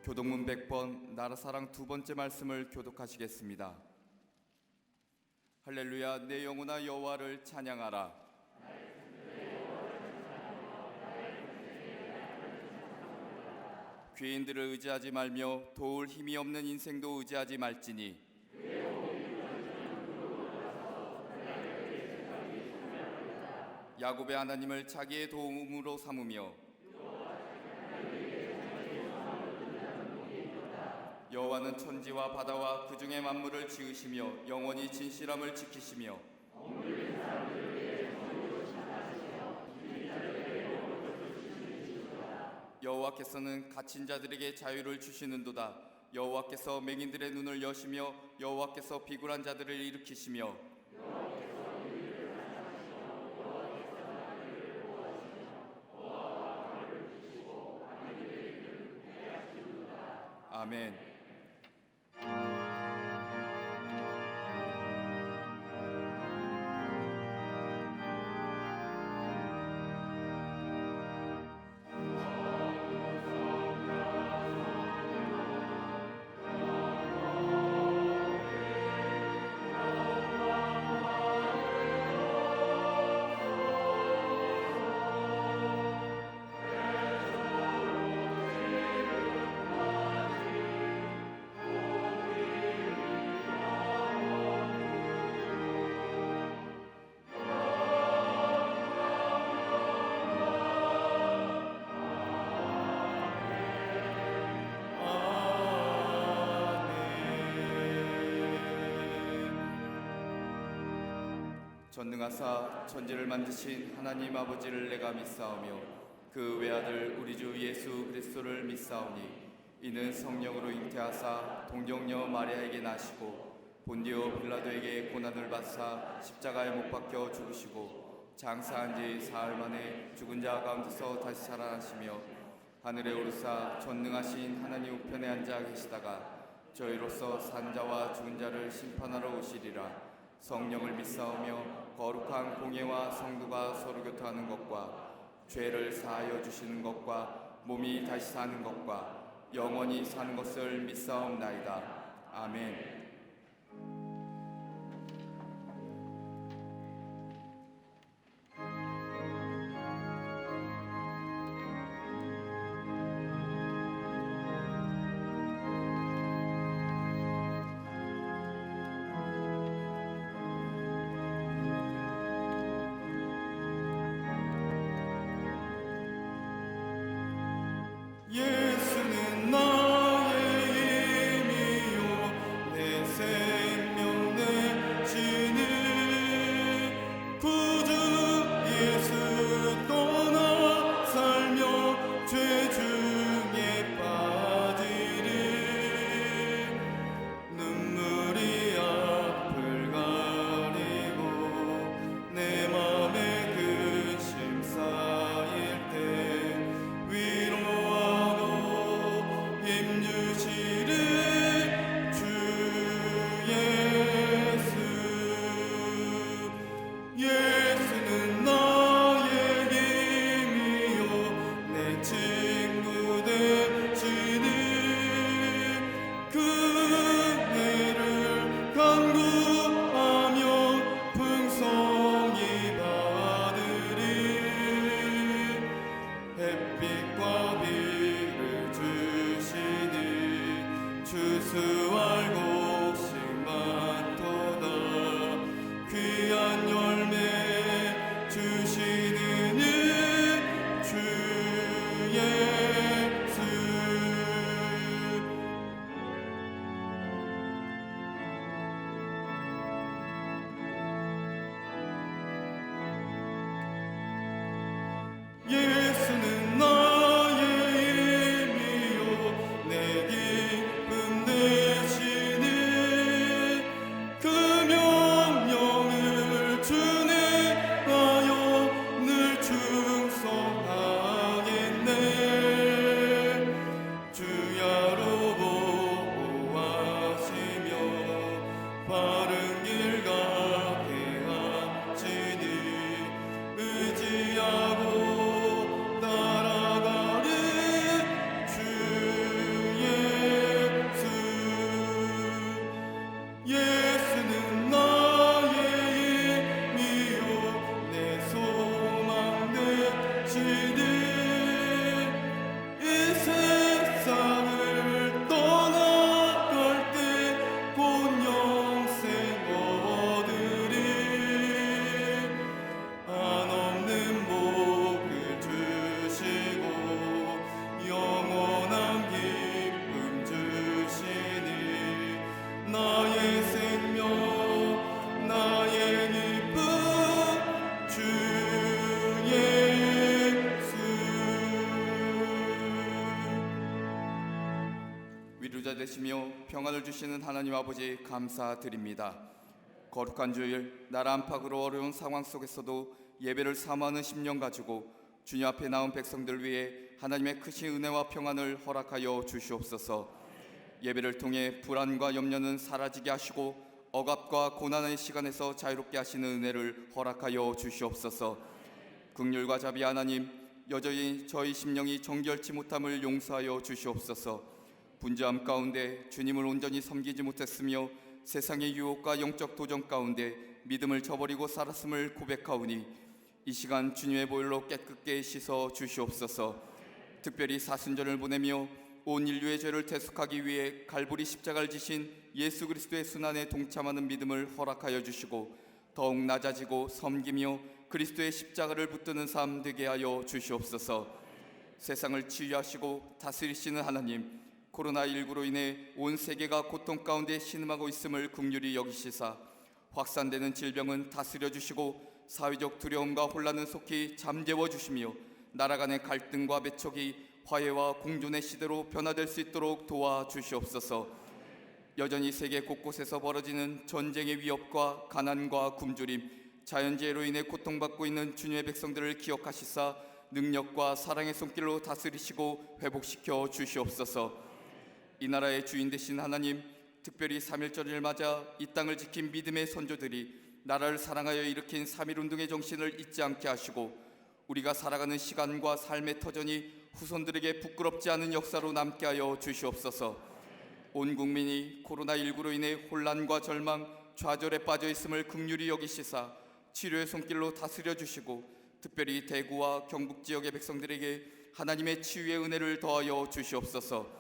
교독문 100번 나라사랑 두 번째 말씀을 교독하시겠습니다. 할렐루야. 내 영혼아 여호와를 찬양하라. 귀인들을 의지하지 말며 도울 힘이 없는 인생도 의지하지 말지니 야곱의 하나님을 자기의 도움으로 삼으며 여호와는 천지와 바다와 그 중에 만물을 지으시며 영원히 진실함을 지키시며 여호와께서는 갇힌 자들에게 자유를 주시는도다. 여호와께서 맹인들의 눈을 여시며 여호와께서 비굴한 자들을 일으키시며 아멘. 전능하사 천지를 만드신 하나님 아버지를 내가 믿사오며 그 외아들 우리 주 예수 그리스도를 믿사오니 이는 성령으로 잉태하사 동정녀 마리아에게 나시고 본디오 빌라도에게 고난을 받사 십자가에 못 박혀 죽으시고 장사한 지 사흘 만에 죽은 자 가운데서 다시 살아나시며 하늘에 오르사 전능하신 하나님 우편에 앉아 계시다가 저희로서 산 자와 죽은 자를 심판하러 오시리라. 성령을 믿사오며 거룩한 공예와 성도가 서로 교통하는 것과 죄를 사하여 주시는 것과 몸이 다시 사는 것과 영원히 사는 것을 믿사옵나이다. 아멘. 예수는 나의 힘이요 내 되시며 평안을 주시는 하나님 아버지 감사드립니다. 거룩한 주일, 나라 안팎으로 어려운 상황 속에서도 예배를 사모하는 심령 가지고 주님 앞에 나온 백성들 위해 하나님의 크신 은혜와 평안을 허락하여 주시옵소서. 예배를 통해 불안과 염려는 사라지게 하시고 억압과 고난의 시간에서 자유롭게 하시는 은혜를 허락하여 주시옵소서. 긍휼과 자비 하나님, 여전히 저희 심령이 정결치 못함을 용서하여 주시옵소서. 분주함 가운데 주님을 온전히 섬기지 못했으며 세상의 유혹과 영적 도전 가운데 믿음을 저버리고 살았음을 고백하오니 이 시간 주님의 보혈로 깨끗게 씻어 주시옵소서. 특별히 사순절을 보내며 온 인류의 죄를 대속하기 위해 갈보리 십자가를 지신 예수 그리스도의 순환에 동참하는 믿음을 허락하여 주시고 더욱 낮아지고 섬기며 그리스도의 십자가를 붙드는 삶 되게 하여 주시옵소서. 세상을 치유하시고 다스리시는 하나님, 코로나19로 인해 온 세계가 고통 가운데 신음하고 있음을 긍휼히 여기시사 확산되는 질병은 다스려 주시고 사회적 두려움과 혼란은 속히 잠재워 주시며 나라 간의 갈등과 배척이 화해와 공존의 시대로 변화될 수 있도록 도와주시옵소서. 여전히 세계 곳곳에서 벌어지는 전쟁의 위협과 가난과 굶주림, 자연재해로 인해 고통받고 있는 주님의 백성들을 기억하시사 능력과 사랑의 손길로 다스리시고 회복시켜 주시옵소서. 이 나라의 주인 되신 하나님, 특별히 3.1절을 맞아 이 땅을 지킨 믿음의 선조들이 나라를 사랑하여 일으킨 3.1운동의 정신을 잊지 않게 하시고 우리가 살아가는 시간과 삶의 터전이 후손들에게 부끄럽지 않은 역사로 남게 하여 주시옵소서. 온 국민이 코로나19로 인해 혼란과 절망, 좌절에 빠져 있음을 긍휼히 여기시사 치료의 손길로 다스려 주시고 특별히 대구와 경북 지역의 백성들에게 하나님의 치유의 은혜를 더하여 주시옵소서.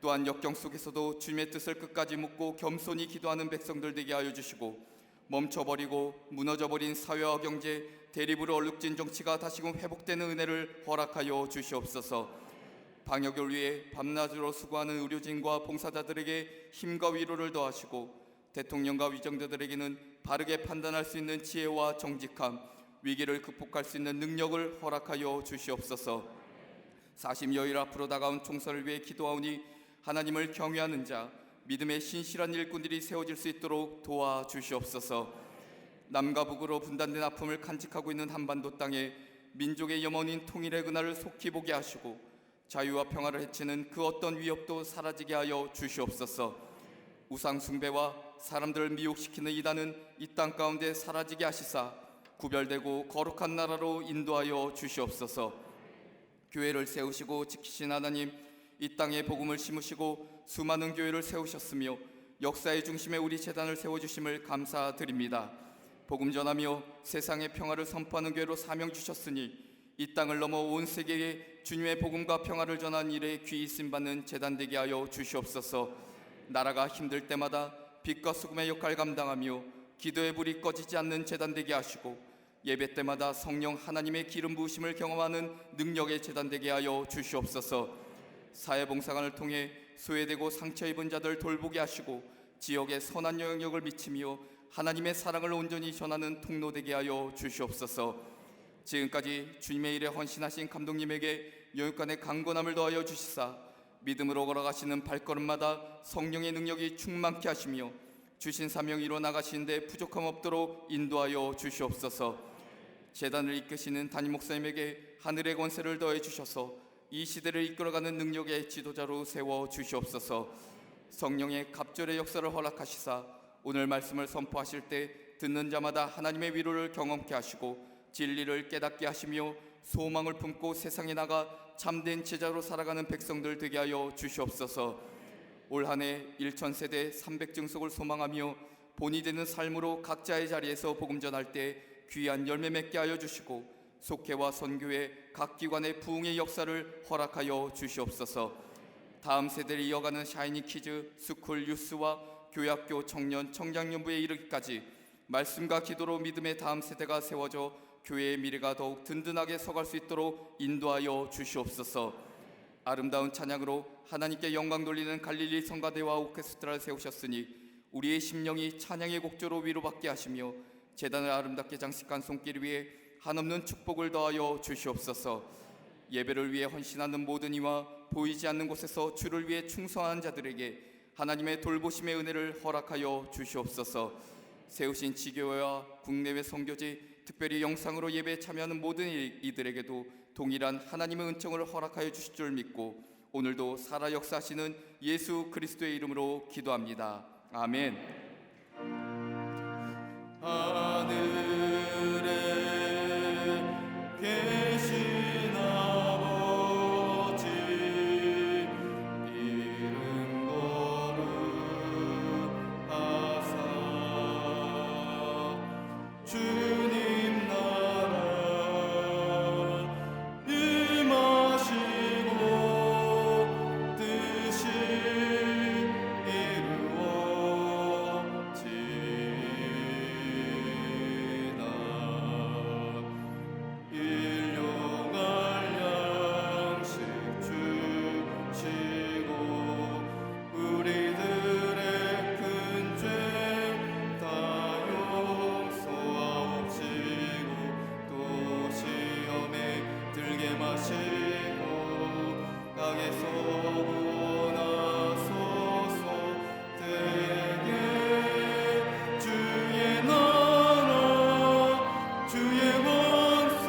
또한 역경 속에서도 주님의 뜻을 끝까지 묻고 겸손히 기도하는 백성들 되게 하여 주시고 멈춰버리고 무너져버린 사회와 경제, 대립으로 얼룩진 정치가 다시금 회복되는 은혜를 허락하여 주시옵소서. 방역을 위해 밤낮으로 수고하는 의료진과 봉사자들에게 힘과 위로를 더하시고 대통령과 위정자들에게는 바르게 판단할 수 있는 지혜와 정직함, 위기를 극복할 수 있는 능력을 허락하여 주시옵소서. 40여일 앞으로 다가온 총선을 위해 기도하오니 하나님을 경외하는 자, 믿음의 신실한 일꾼들이 세워질 수 있도록 도와주시옵소서. 남과 북으로 분단된 아픔을 간직하고 있는 한반도 땅에 민족의 염원인 통일의 그날을 속히 보게 하시고 자유와 평화를 해치는 그 어떤 위협도 사라지게 하여 주시옵소서. 우상 숭배와 사람들을 미혹시키는 이단은 이 땅 가운데 사라지게 하시사 구별되고 거룩한 나라로 인도하여 주시옵소서. 교회를 세우시고 지키신 하나님, 이 땅에 복음을 심으시고 수많은 교회를 세우셨으며 역사의 중심에 우리 재단을 세워주심을 감사드립니다. 복음 전하며 세상의 평화를 선포하는 교회로 사명 주셨으니 이 땅을 넘어 온 세계에 주님의 복음과 평화를 전하는 일에 귀히 쓰임받는 재단 되게 하여 주시옵소서. 나라가 힘들 때마다 빛과 소금의 역할 감당하며 기도의 불이 꺼지지 않는 재단 되게 하시고 예배 때마다 성령 하나님의 기름 부으심을 경험하는 능력의 재단 되게 하여 주시옵소서. 사회봉사관을 통해 소외되고 상처 입은 자들 돌보게 하시고 지역에 선한 영향력을 미치며 하나님의 사랑을 온전히 전하는 통로 되게 하여 주시옵소서. 지금까지 주님의 일에 헌신하신 감독님에게 영육간의 강건함을 더하여 주시사 믿음으로 걸어가시는 발걸음마다 성령의 능력이 충만케 하시며 주신 사명 이루어 나가시는데 부족함 없도록 인도하여 주시옵소서. 재단을 이끄시는 담임 목사님에게 하늘의 권세를 더해 주셔서 이 시대를 이끌어가는 능력의 지도자로 세워 주시옵소서. 성령의 갑절의 역사를 허락하시사 오늘 말씀을 선포하실 때 듣는 자마다 하나님의 위로를 경험케 하시고 진리를 깨닫게 하시며 소망을 품고 세상에 나가 참된 제자로 살아가는 백성들 되게 하여 주시옵소서. 올 한 해 1000세대 300증속을 소망하며 본이 되는 삶으로 각자의 자리에서 복음 전할 때 귀한 열매 맺게 하여 주시고 속회와 선교회 각 기관의 부흥의 역사를 허락하여 주시옵소서. 다음 세대를 이어가는 샤이니 키즈, 스쿨 유스와 교회학교 청년 청장년부에 이르기까지 말씀과 기도로 믿음의 다음 세대가 세워져 교회의 미래가 더욱 든든하게 서갈 수 있도록 인도하여 주시옵소서. 아름다운 찬양으로 하나님께 영광 돌리는 갈릴리 성가대와 오케스트라를 세우셨으니 우리의 심령이 찬양의 곡조로 위로받게 하시며 재단을 아름답게 장식한 손길 위에 한없는 축복을 더하여 주시옵소서. 예배를 위해 헌신하는 모든 이와 보이지 않는 곳에서 주를 위해 충성하는 자들에게 하나님의 돌보심의 은혜를 허락하여 주시옵소서. 세우신 지교회와 국내외 선교지, 특별히 영상으로 예배에 참여하는 모든 이들에게도 동일한 하나님의 은총을 허락하여 주실 줄 믿고 오늘도 살아 역사하시는 예수 그리스도의 이름으로 기도합니다. 아멘. 하늘에 계신 아버지, 이름 거룩하사 주님 나라 임하시고 뜻이 이루어지나. 일용할 양식 주시고 우리들의 큰 죄 다 용서하옵시고 또 시험에 들게 마시고 악에서 구원하소서. 대개 주의 나라 주의 권세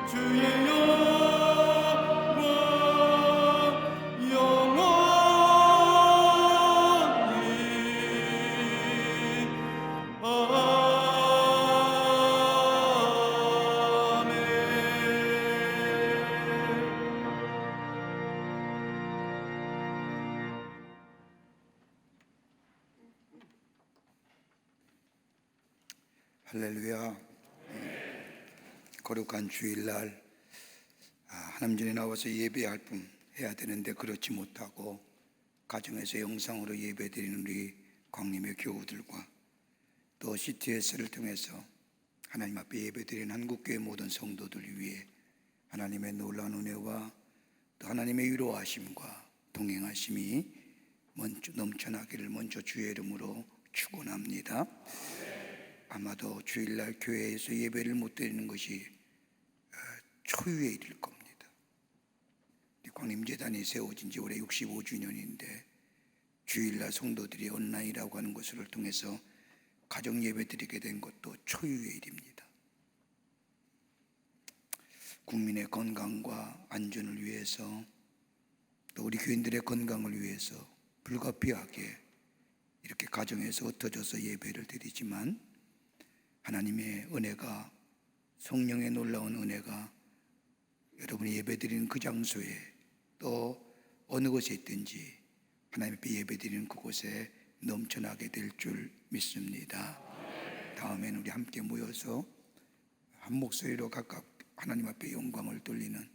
주의 영광 영원히 할렐루야. 거룩한 주일날 하나님 전에 나와서 예배할 뿐 해야 되는데 그렇지 못하고 가정에서 영상으로 예배드리는 우리 광림의 교우들과 또 CTS를 통해서 하나님 앞에 예배드리는 한국교회 모든 성도들 위해 하나님의 놀라운 은혜와 또 하나님의 위로하심과 동행하심이 먼저 넘쳐나기를 먼저 주의 이름으로 축원합니다. 아마도 주일날 교회에서 예배를 못 드리는 것이 초유의 일일 겁니다. 광림재단이 세워진 지 올해 65주년인데 주일날 성도들이 온라인이라고 하는 것을 통해서 가정 예배 드리게 된 것도 초유의 일입니다. 국민의 건강과 안전을 위해서 또 우리 교인들의 건강을 위해서 불가피하게 이렇게 가정에서 흩어져서 예배를 드리지만 하나님의 은혜가, 성령의 놀라운 은혜가 여러분이 예배드리는 그 장소에 또 어느 곳에 있든지 하나님 앞에 예배드리는 그곳에 넘쳐나게 될 줄 믿습니다. 다음에는 우리 함께 모여서 한 목소리로 각각 하나님 앞에 영광을 돌리는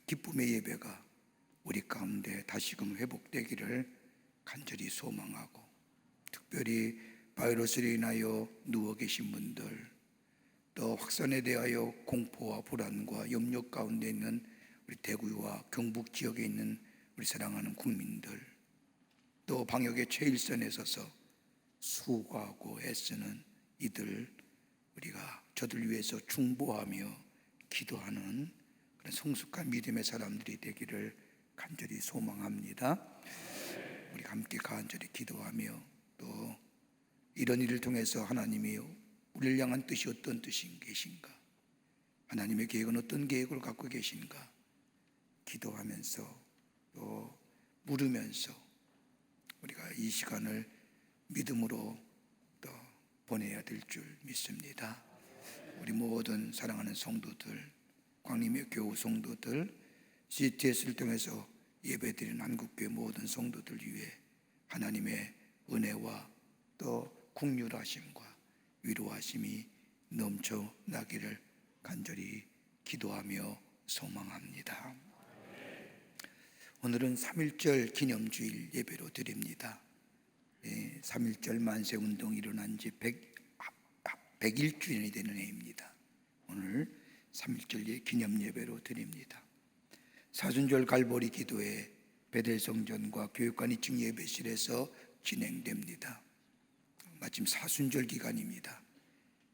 기쁨의 예배가 우리 가운데 다시금 회복되기를 간절히 소망하고, 특별히 바이러스로 인하여 누워 계신 분들, 또 확산에 대하여 공포와 불안과 염려 가운데 있는 우리 대구와 경북 지역에 있는 우리 사랑하는 국민들, 또 방역의 최일선에 서서 수고하고 애쓰는 이들, 우리가 저들 위해서 중보하며 기도하는 그런 성숙한 믿음의 사람들이 되기를 간절히 소망합니다. 우리가 함께 간절히 기도하며 또 이런 일을 통해서 하나님이 우리를 향한 뜻이 어떤 뜻인 계신가, 하나님의 계획은 어떤 계획을 갖고 계신가 기도하면서 또 물으면서 우리가 이 시간을 믿음으로 또 보내야 될 줄 믿습니다. 우리 모든 사랑하는 성도들, 광림의 교우 성도들, CTS를 통해서 예배드리는 한국교회 모든 성도들 위해 하나님의 은혜와 또 긍휼하심과 위로하심이 넘쳐나기를 간절히 기도하며 소망합니다. 오늘은 3.1절 기념주일 예배로 드립니다. 3.1절 만세운동이 일어난 지 100일주년이 되는 해입니다. 오늘 3.1절 기념 예배로 드립니다. 사순절 갈보리 기도회 베델성전과 교육관 2층 예배실에서 진행됩니다. 마침 사순절 기간입니다.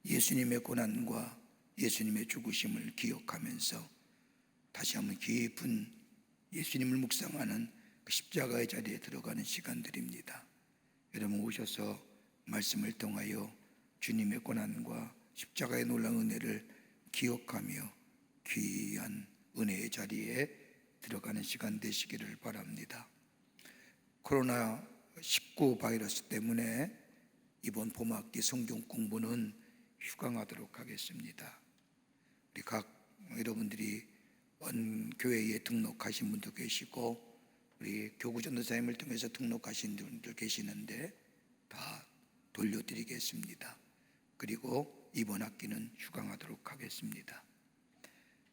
예수님의 고난과 예수님의 죽으심을 기억하면서 다시 한번 깊은 예수님을 묵상하는 그 십자가의 자리에 들어가는 시간들입니다. 여러분 오셔서 말씀을 통하여 주님의 고난과 십자가의 놀라운 은혜를 기억하며 귀한 은혜의 자리에 들어가는 시간 되시기를 바랍니다. 코로나19 바이러스 때문에 이번 봄학기 성경 공부는 휴강하도록 하겠습니다. 우리 각 여러분들이 교회에 등록하신 분도 계시고 우리 교구 전도사님을 통해서 등록하신 분들 계시는데 다 돌려드리겠습니다. 그리고 이번 학기는 휴강하도록 하겠습니다.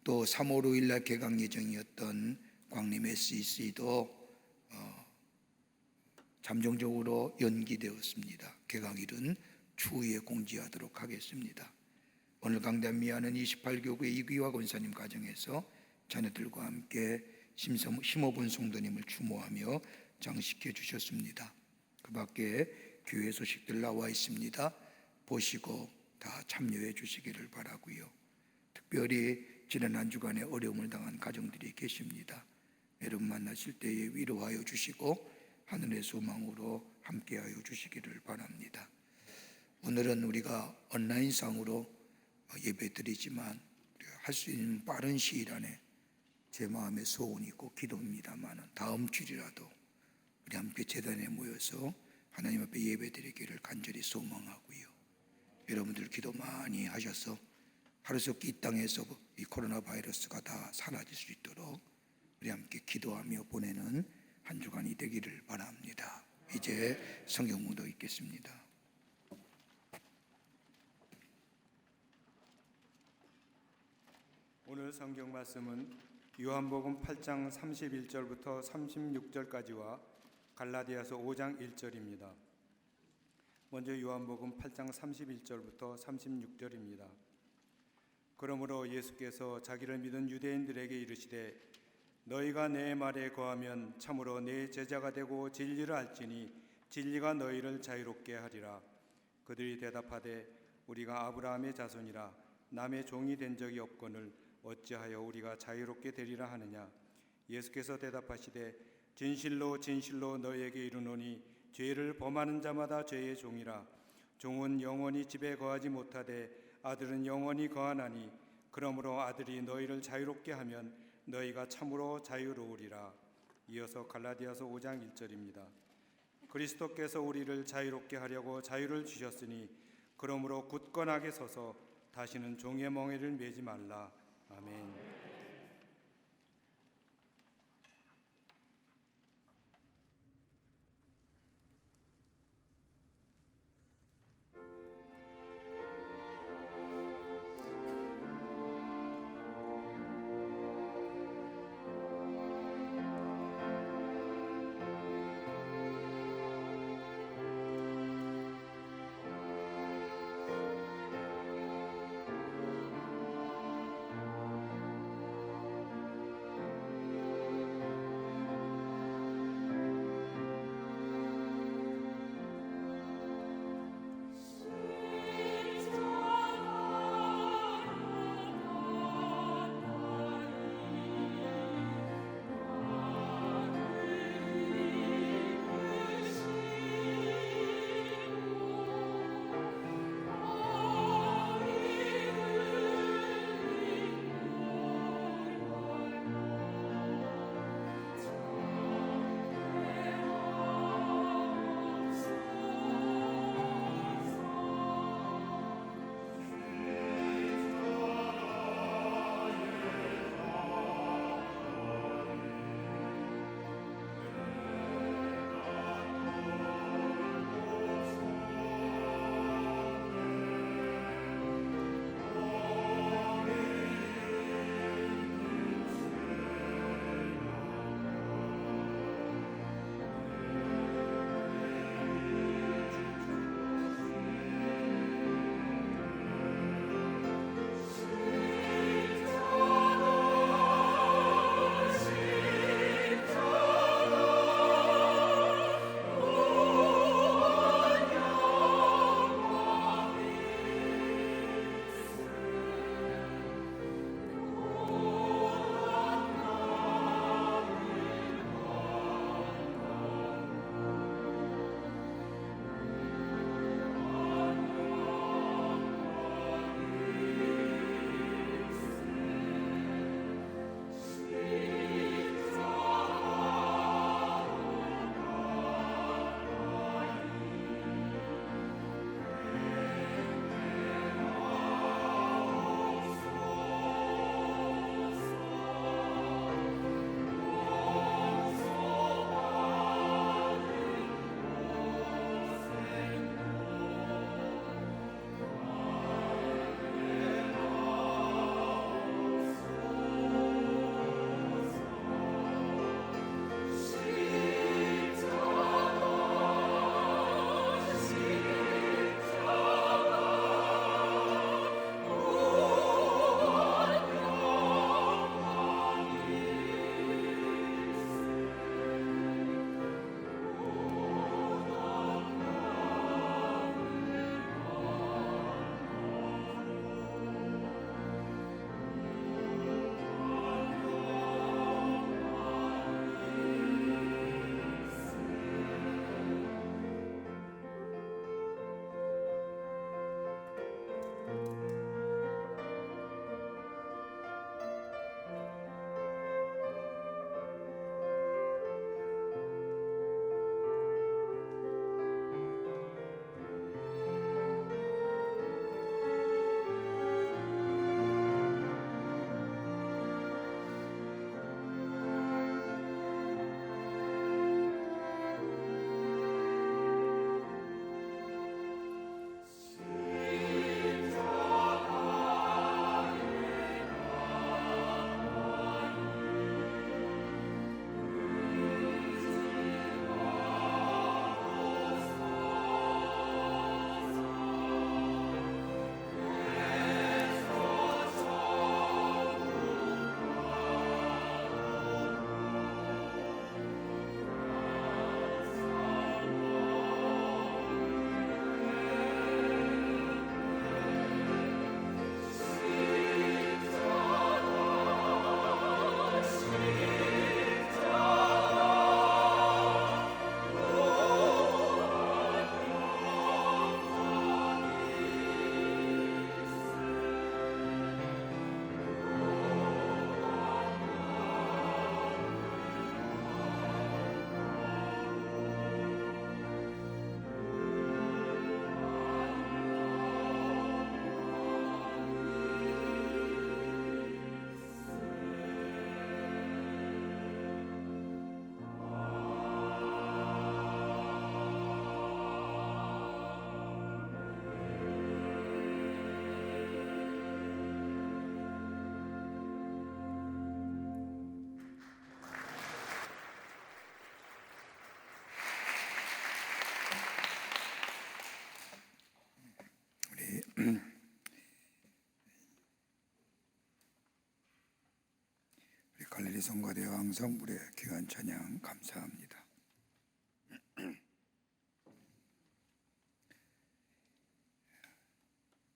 또 3월 5일 날 개강 예정이었던 광림 SEC도 잠정적으로 연기되었습니다. 개강일은 추후에 공지하도록 하겠습니다. 오늘 강단 미아는 28교구의 이귀화 권사님 가정에서 자녀들과 함께 심호분 성도님을 추모하며 장식해 주셨습니다. 그 밖에 교회 소식들 나와 있습니다. 보시고 다 참여해 주시기를 바라고요. 특별히 지난 한 주간에 어려움을 당한 가정들이 계십니다. 여러분 만나실 때에 위로하여 주시고 하늘의 소망으로 함께하여 주시기를 바랍니다. 오늘은 우리가 온라인상으로 예배드리지만 할 수 있는 빠른 시일 안에 제 마음의 소원이 있고 기도입니다만 다음 주일이라도 우리 함께 제단에 모여서 하나님 앞에 예배드리기를 간절히 소망하고요. 여러분들 기도 많이 하셔서 하루속히 이 땅에서 이 코로나 바이러스가 다 사라질 수 있도록 우리 함께 기도하며 보내는 한 주간이 되기를 바랍니다. 이제 성경 묵도 읽겠습니다. 오늘 성경 말씀은 요한복음 8장 31절부터 36절까지와 갈라디아서 5장 1절입니다. 먼저 요한복음 8장 31절부터 36절입니다. 그러므로 예수께서 자기를 믿은 유대인들에게 이르시되 너희가 내 말에 거하면 참으로 내 제자가 되고 진리를 알지니 진리가 너희를 자유롭게 하리라. 그들이 대답하되 우리가 아브라함의 자손이라 남의 종이 된 적이 없거늘 어찌하여 우리가 자유롭게 되리라 하느냐. 예수께서 대답하시되 진실로 진실로 너희에게 이르노니 죄를 범하는 자마다 죄의 종이라. 종은 영원히 집에 거하지 못하되 아들은 영원히 거하나니 그러므로 아들이 너희를 자유롭게 하면 너희가 참으로 자유로우리라. 이어서 갈라디아서 5장 1절입니다. 그리스도께서 우리를 자유롭게 하려고 자유를 주셨으니 그러므로 굳건하게 서서 다시는 종의 멍에를 매지 말라. 아멘. 갈릴리 성가대와 항성불의 귀한 찬양 감사합니다.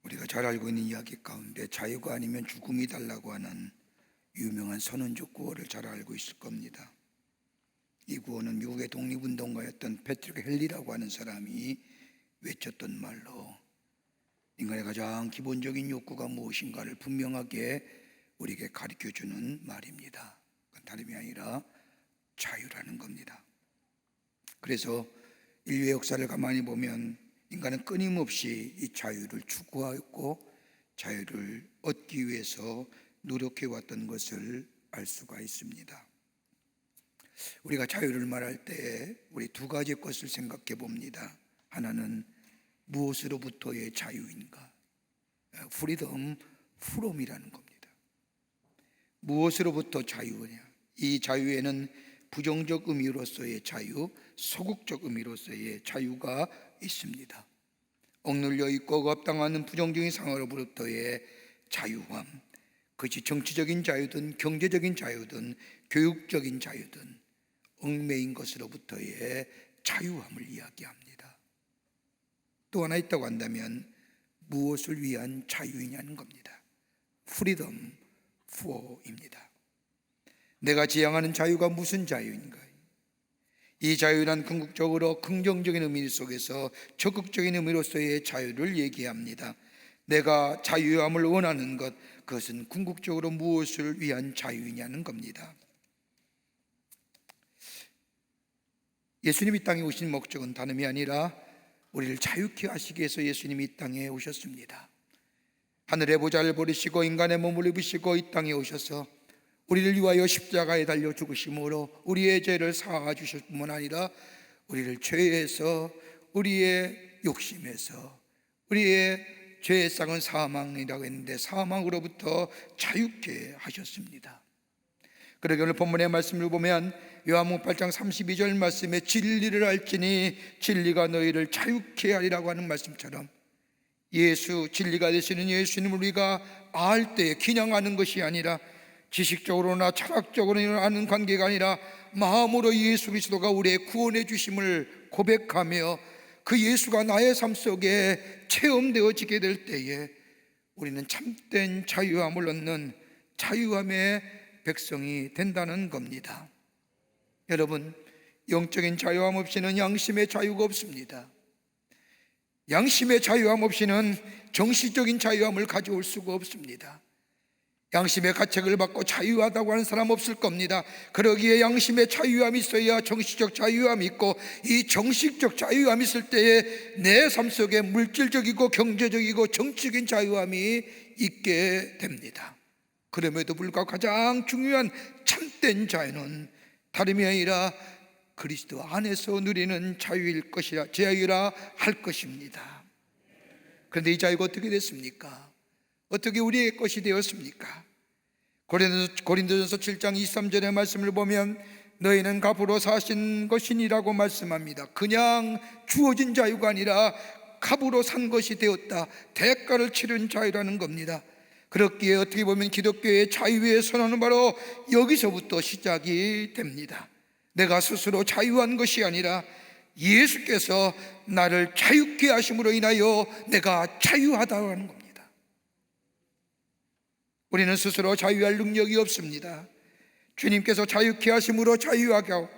우리가 잘 알고 있는 이야기 가운데 자유가 아니면 죽음이 달라고 하는 유명한 선언적 구호를 잘 알고 있을 겁니다. 이 구호는 미국의 독립운동가였던 패트릭 헨리라고 하는 사람이 외쳤던 말로 인간의 가장 기본적인 욕구가 무엇인가를 분명하게 우리에게 가르쳐주는 말입니다. 그건 다름이 아니라 자유라는 겁니다. 그래서 인류의 역사를 가만히 보면 인간은 끊임없이 이 자유를 추구하였고 자유를 얻기 위해서 노력해왔던 것을 알 수가 있습니다. 우리가 자유를 말할 때 우리 두 가지 것을 생각해 봅니다. 하나는 무엇으로부터의 자유인가? freedom from이라는 겁니다. 무엇으로부터 자유냐? 이 자유에는 부정적 의미로서의 자유, 소극적 의미로서의 자유가 있습니다. 억눌려 있고 억압당하는 부정적인 상황으로부터의 자유함, 그것이 정치적인 자유든 경제적인 자유든 교육적인 자유든 얽매인 것으로부터의 자유함을 이야기합니다. 또 하나 있다고 한다면 무엇을 위한 자유이냐는 겁니다. freedom for입니다. 내가 지향하는 자유가 무슨 자유인가? 이 자유란 궁극적으로 긍정적인 의미 속에서 적극적인 의미로서의 자유를 얘기합니다. 내가 자유함을 원하는 것, 그것은 궁극적으로 무엇을 위한 자유이냐는 겁니다. 예수님이 이 땅에 오신 목적은 다름이 아니라 우리를 자유케 하시기 위해서 예수님이 이 땅에 오셨습니다. 하늘의 보좌를 버리시고 인간의 몸을 입으시고 이 땅에 오셔서 우리를 위하여 십자가에 달려 죽으심으로 우리의 죄를 사하여 주실 뿐만 아니라 우리를 죄에서, 우리의 욕심에서, 우리의 죄의 싹은 사망이라고 했는데 사망으로부터 자유케 하셨습니다. 그러기 오늘 본문의 말씀을 보면 요한복음 8장 32절 말씀에 진리를 알지니 진리가 너희를 자유케 하리라고 하는 말씀처럼 예수, 진리가 되시는 예수님을 우리가 알 때 그냥 것이 아니라 지식적으로나 철학적으로 아는 관계가 아니라 마음으로 예수 그리스도가 우리의 구원해 주심을 고백하며 그 예수가 나의 삶 속에 체험되어지게 될 때에 우리는 참된 자유함을 얻는 자유함의 백성이 된다는 겁니다. 여러분, 영적인 자유함 없이는 양심의 자유가 없습니다. 양심의 자유함 없이는 정신적인 자유함을 가져올 수가 없습니다. 양심의 가책을 받고 자유하다고 하는 사람 없을 겁니다. 그러기에 양심의 자유함이 있어야 정신적 자유함이 있고, 이 정신적 자유함이 있을 때에 내 삶 속에 물질적이고 경제적이고 정치적인 자유함이 있게 됩니다. 그럼에도 불구하고 가장 중요한 참된 자유는 다름이 아니라 그리스도 안에서 누리는 자유일 것이라, 자유라 할 것입니다. 그런데 이 자유가 어떻게 됐습니까? 어떻게 우리의 것이 되었습니까? 고린도전서 7장 23절의 말씀을 보면 너희는 값으로 사신 것이니라고 말씀합니다. 그냥 주어진 자유가 아니라 값으로 산 것이 되었다. 대가를 치른 자유라는 겁니다. 그렇기에 어떻게 보면 기독교의 자유의 선언은 바로 여기서부터 시작이 됩니다. 내가 스스로 자유한 것이 아니라 예수께서 나를 자유케 하심으로 인하여 내가 자유하다고 하는 겁니다. 우리는 스스로 자유할 능력이 없습니다. 주님께서 자유케 하심으로 자유하게 하고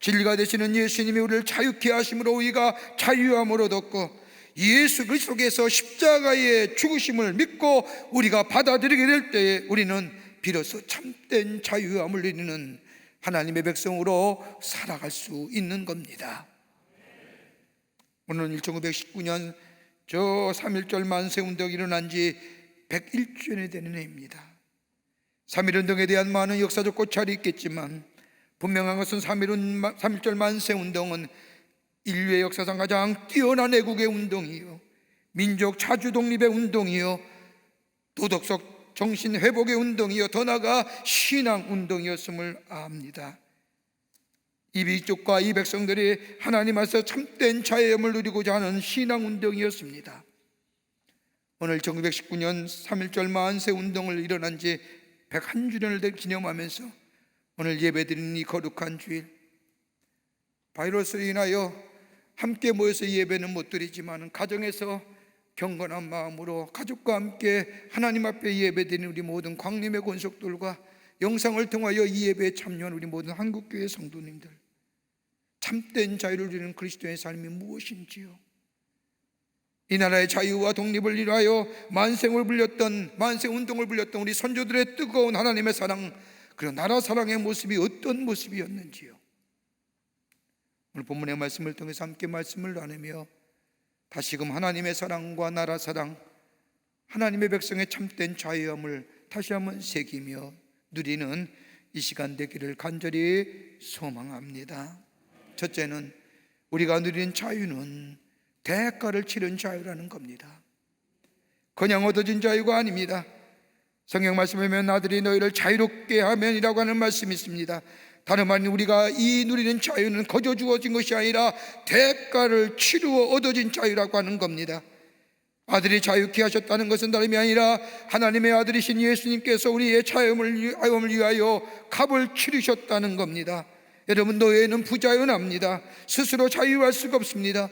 진리가 되시는 예수님이 우리를 자유케 하심으로 우리가 자유함을 얻었고, 예수 그리스도께서 십자가의 죽으심을 믿고 우리가 받아들이게 될 때에 우리는 비로소 참된 자유함을 누리는 하나님의 백성으로 살아갈 수 있는 겁니다. 오늘은 1919년 저 3.1절 만세운동이 일어난 지 101주년이 되는 해입니다. 3.1운동에 대한 많은 역사적 고찰이 있겠지만 분명한 것은 3.1절 만세운동은 인류의 역사상 가장 뛰어난 애국의 운동이요, 민족 자주 독립의 운동이요, 도덕적 정신 회복의 운동이요, 더 나아가 신앙 운동이었음을 압니다. 이 민족과 이 백성들이 하나님 앞에서 참된 자유함을 누리고자 하는 신앙 운동이었습니다. 오늘 1919년 3.1절 만세 운동을 일어난 지 101주년을 기념하면서 오늘 예배드리는 이 거룩한 주일, 바이러스로 인하여 함께 모여서 예배는 못 드리지만 가정에서 경건한 마음으로 가족과 함께 하나님 앞에 예배드리는 우리 모든 광림의 권속들과 영상을 통하여 이 예배에 참여한 우리 모든 한국교회 성도님들, 참된 자유를 누리는 그리스도의 삶이 무엇인지요? 이 나라의 자유와 독립을 위하여 만세운동을 불렸던 우리 선조들의 뜨거운 하나님의 사랑, 그리고 나라 사랑의 모습이 어떤 모습이었는지요? 오늘 본문의 말씀을 통해서 함께 말씀을 나누며 다시금 하나님의 사랑과 나라 사랑, 하나님의 백성의 참된 자유함을 다시 한번 새기며 누리는 이 시간 되기를 간절히 소망합니다. 첫째는 우리가 누리는 자유는 대가를 치른 자유라는 겁니다. 그냥 얻어진 자유가 아닙니다. 성경 말씀에 보면 아들이 너희를 자유롭게 하면이라고 하는 말씀이 있습니다. 다름 아닌 우리가 이 누리는 자유는 거저 주어진 것이 아니라 대가를 치루어 얻어진 자유라고 하는 겁니다. 아들이 자유케 하셨다는 것은 다름이 아니라 하나님의 아들이신 예수님께서 우리의 자유함을 위하여 값을 치르셨다는 겁니다. 여러분, 노예는 부자연합니다. 스스로 자유할 수가 없습니다.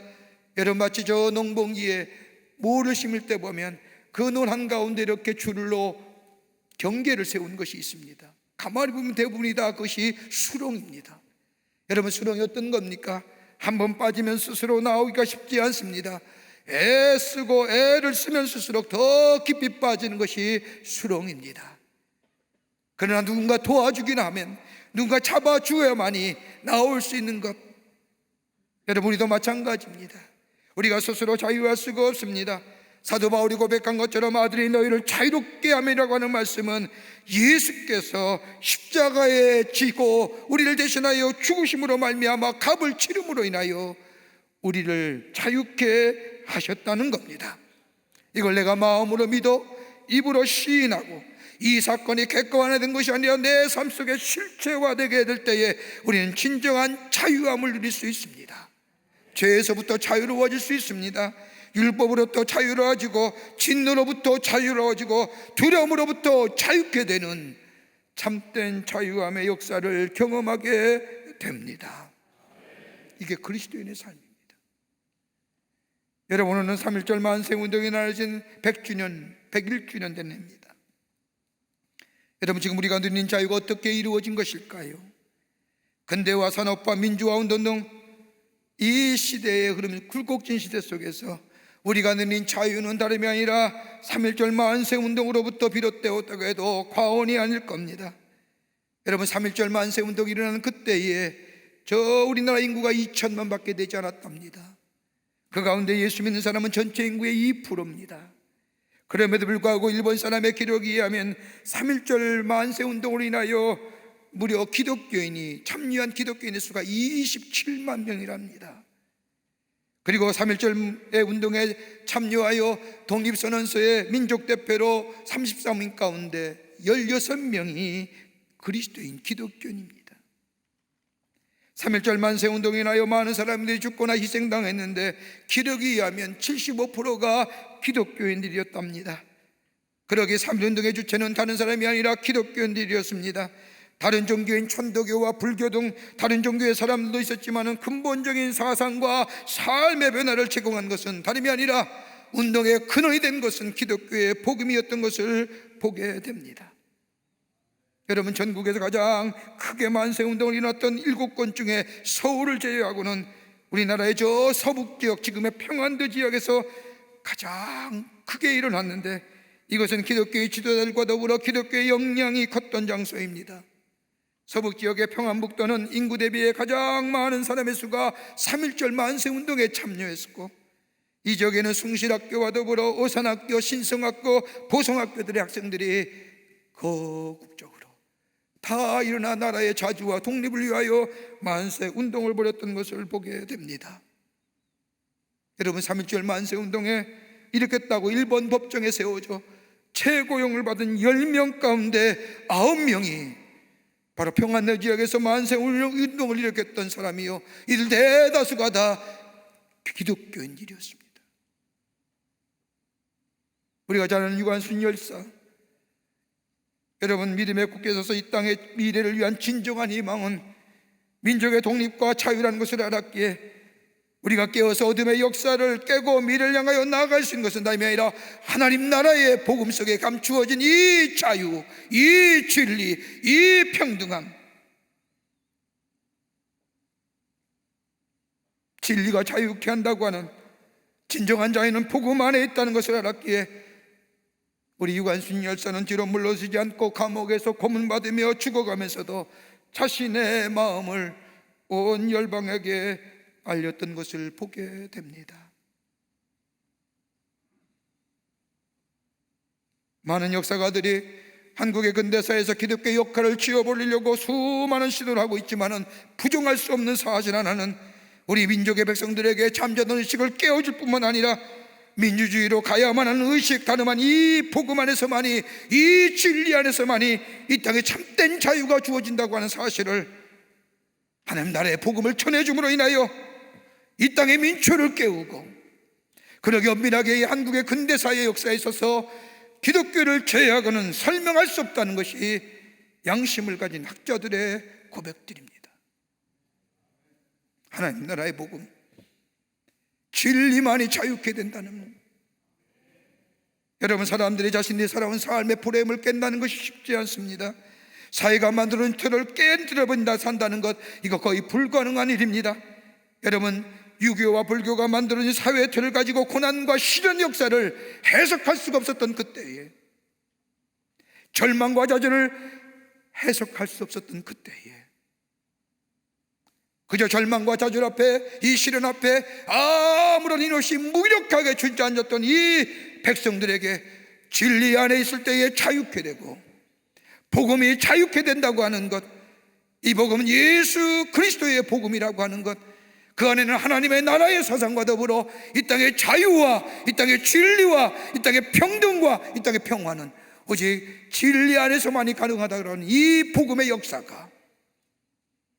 여러분, 마치 저 농번기에 모를 심을 때 보면 그 논 한가운데 이렇게 줄로 경계를 세운 것이 있습니다. 가만히 보면 대부분이 다 그것이 수렁입니다. 여러분, 수렁이 어떤 겁니까? 한번 빠지면 스스로 나오기가 쉽지 않습니다. 애쓰고 애를 쓰면 쓸수록 더 깊이 빠지는 것이 수렁입니다. 그러나 누군가 도와주긴 하면, 누군가 잡아주어야만이 나올 수 있는 것, 여러분, 우리도 마찬가지입니다. 우리가 스스로 자유할 수가 없습니다. 사도 바울이 고백한 것처럼 아들이 너희를 자유롭게 함이라고 하는 말씀은 예수께서 십자가에 지고 우리를 대신하여 죽으심으로 말미암아 값을 치름으로 인하여 우리를 자유케 하셨다는 겁니다. 이걸 내가 마음으로 믿어 입으로 시인하고 이 사건이 객관화된 것이 아니라 내 삶 속에 실체화되게 될 때에 우리는 진정한 자유함을 누릴 수 있습니다. 죄에서부터 자유로워질 수 있습니다. 율법으로부터 자유로워지고 진노로부터 자유로워지고 두려움으로부터 자유케 되는 참된 자유함의 역사를 경험하게 됩니다. 이게 그리스도인의 삶입니다. 여러분, 오늘은 3.1절 만세운동이 나눠진 101주년 된 해입니다. 여러분, 지금 우리가 누리는 자유가 어떻게 이루어진 것일까요? 근대화 산업화 민주화 운동 등 이 시대의 흐름, 굴곡진 시대 속에서 우리가 누린 자유는 다름이 아니라 3.1절 만세운동으로부터 비롯되었다고 해도 과언이 아닐 겁니다. 여러분, 3.1절 만세운동이 일어나는 그때에 우리나라 인구가 2천만 밖에 되지 않았답니다. 그 가운데 예수 믿는 사람은 전체 인구의 2%입니다. 그럼에도 불구하고 일본 사람의 기록에 의하면 3.1절 만세운동으로 인하여 무려 참여한 기독교인의 수가 27만 명이랍니다. 그리고 3.1절 운동에 참여하여 독립선언서의 민족대표로 33인 가운데 16명이 그리스도인 기독교인입니다. 3.1절 만세운동에 인하여 많은 사람들이 죽거나 희생당했는데 기록에 의하면 75%가 기독교인들이었답니다. 그러기에 3.1운동의 주체는 다른 사람이 아니라 기독교인들이었습니다. 다른 종교인 천도교와 불교 등 다른 종교의 사람들도 있었지만 근본적인 사상과 삶의 변화를 제공한 것은 다름이 아니라 운동의 근원이 된 것은 기독교의 복음이었던 것을 보게 됩니다. 여러분, 전국에서 가장 크게 만세운동을 일어났던 7건 중에 서울을 제외하고는 우리나라의 저 서북지역, 지금의 평안도 지역에서 가장 크게 일어났는데, 이것은 기독교의 지도자들과 더불어 기독교의 역량이 컸던 장소입니다. 서북지역의 평안북도는 인구 대비에 가장 많은 사람의 수가 3.1절 만세운동에 참여했고, 이 지역에는 숭실학교와 더불어 오산학교, 신성학교, 보성학교들의 학생들이 거국적으로 다 일어나 나라의 자주와 독립을 위하여 만세운동을 벌였던 것을 보게 됩니다. 여러분, 3.1절 만세운동에 일으켰다고 일본 법정에 세워져 최고형을 받은 10명 가운데 9명이 바로 평안도 지역에서 만세운동을 일으켰던 사람이요, 이들 대다수가 다 기독교인들이었습니다. 우리가 잘 아는 유관순 열사, 여러분, 믿음에 굳게 서서 이 땅의 미래를 위한 진정한 희망은 민족의 독립과 자유라는 것을 알았기에 우리가 깨어서 어둠의 역사를 깨고 미래를 향하여 나아갈 수 있는 것은 다름이 아니라 하나님 나라의 복음 속에 감추어진 이 자유, 이 진리, 이 평등함. 진리가 자유케 한다고 하는 진정한 자유는 복음 안에 있다는 것을 알았기에 우리 유관순 열사는 뒤로 물러서지 않고 감옥에서 고문받으며 죽어가면서도 자신의 마음을 온 열방에게 알렸던 것을 보게 됩니다. 많은 역사가들이 한국의 근대사에서 기독교의 역할을 쥐어버리려고 수많은 시도를 하고 있지만은 부정할 수 없는 사실 하나는 우리 민족의 백성들에게 잠자던 의식을 깨워줄 뿐만 아니라 민주주의로 가야만 하는 의식, 다름한 이 복음 안에서만이, 이 진리 안에서만이 이 땅에 참된 자유가 주어진다고 하는 사실을 하나님 나라의 복음을 전해줌으로 인하여 이 땅의 민초를 깨우고, 그러게 엄밀하게 이 한국의 근대사의 역사에 있어서 기독교를 제약하는 설명할 수 없다는 것이 양심을 가진 학자들의 고백들입니다. 하나님 나라의 복음, 진리만이 자유케 된다는, 여러분, 사람들이 자신이 살아온 삶의 프레임을 깬다는 것이 쉽지 않습니다. 사회가 만드는 틀을 깨뜨려버린다 산다는 것, 이거 거의 불가능한 일입니다. 여러분, 유교와 불교가 만들어진 사회의 틀을 가지고 고난과 시련 역사를 해석할 수가 없었던 그때에, 절망과 좌절을 해석할 수 없었던 그때에, 그저 절망과 좌절 앞에, 이 시련 앞에 아무런 힘없이 무기력하게 주저앉았던 이 백성들에게 진리 안에 있을 때에 자유케 되고 복음이 자유케 된다고 하는 것, 이 복음은 예수 그리스도의 복음이라고 하는 것, 그 안에는 하나님의 나라의 사상과 더불어 이 땅의 자유와 이 땅의 진리와 이 땅의 평등과 이 땅의 평화는 오직 진리 안에서만이 가능하다고 하는 이 복음의 역사가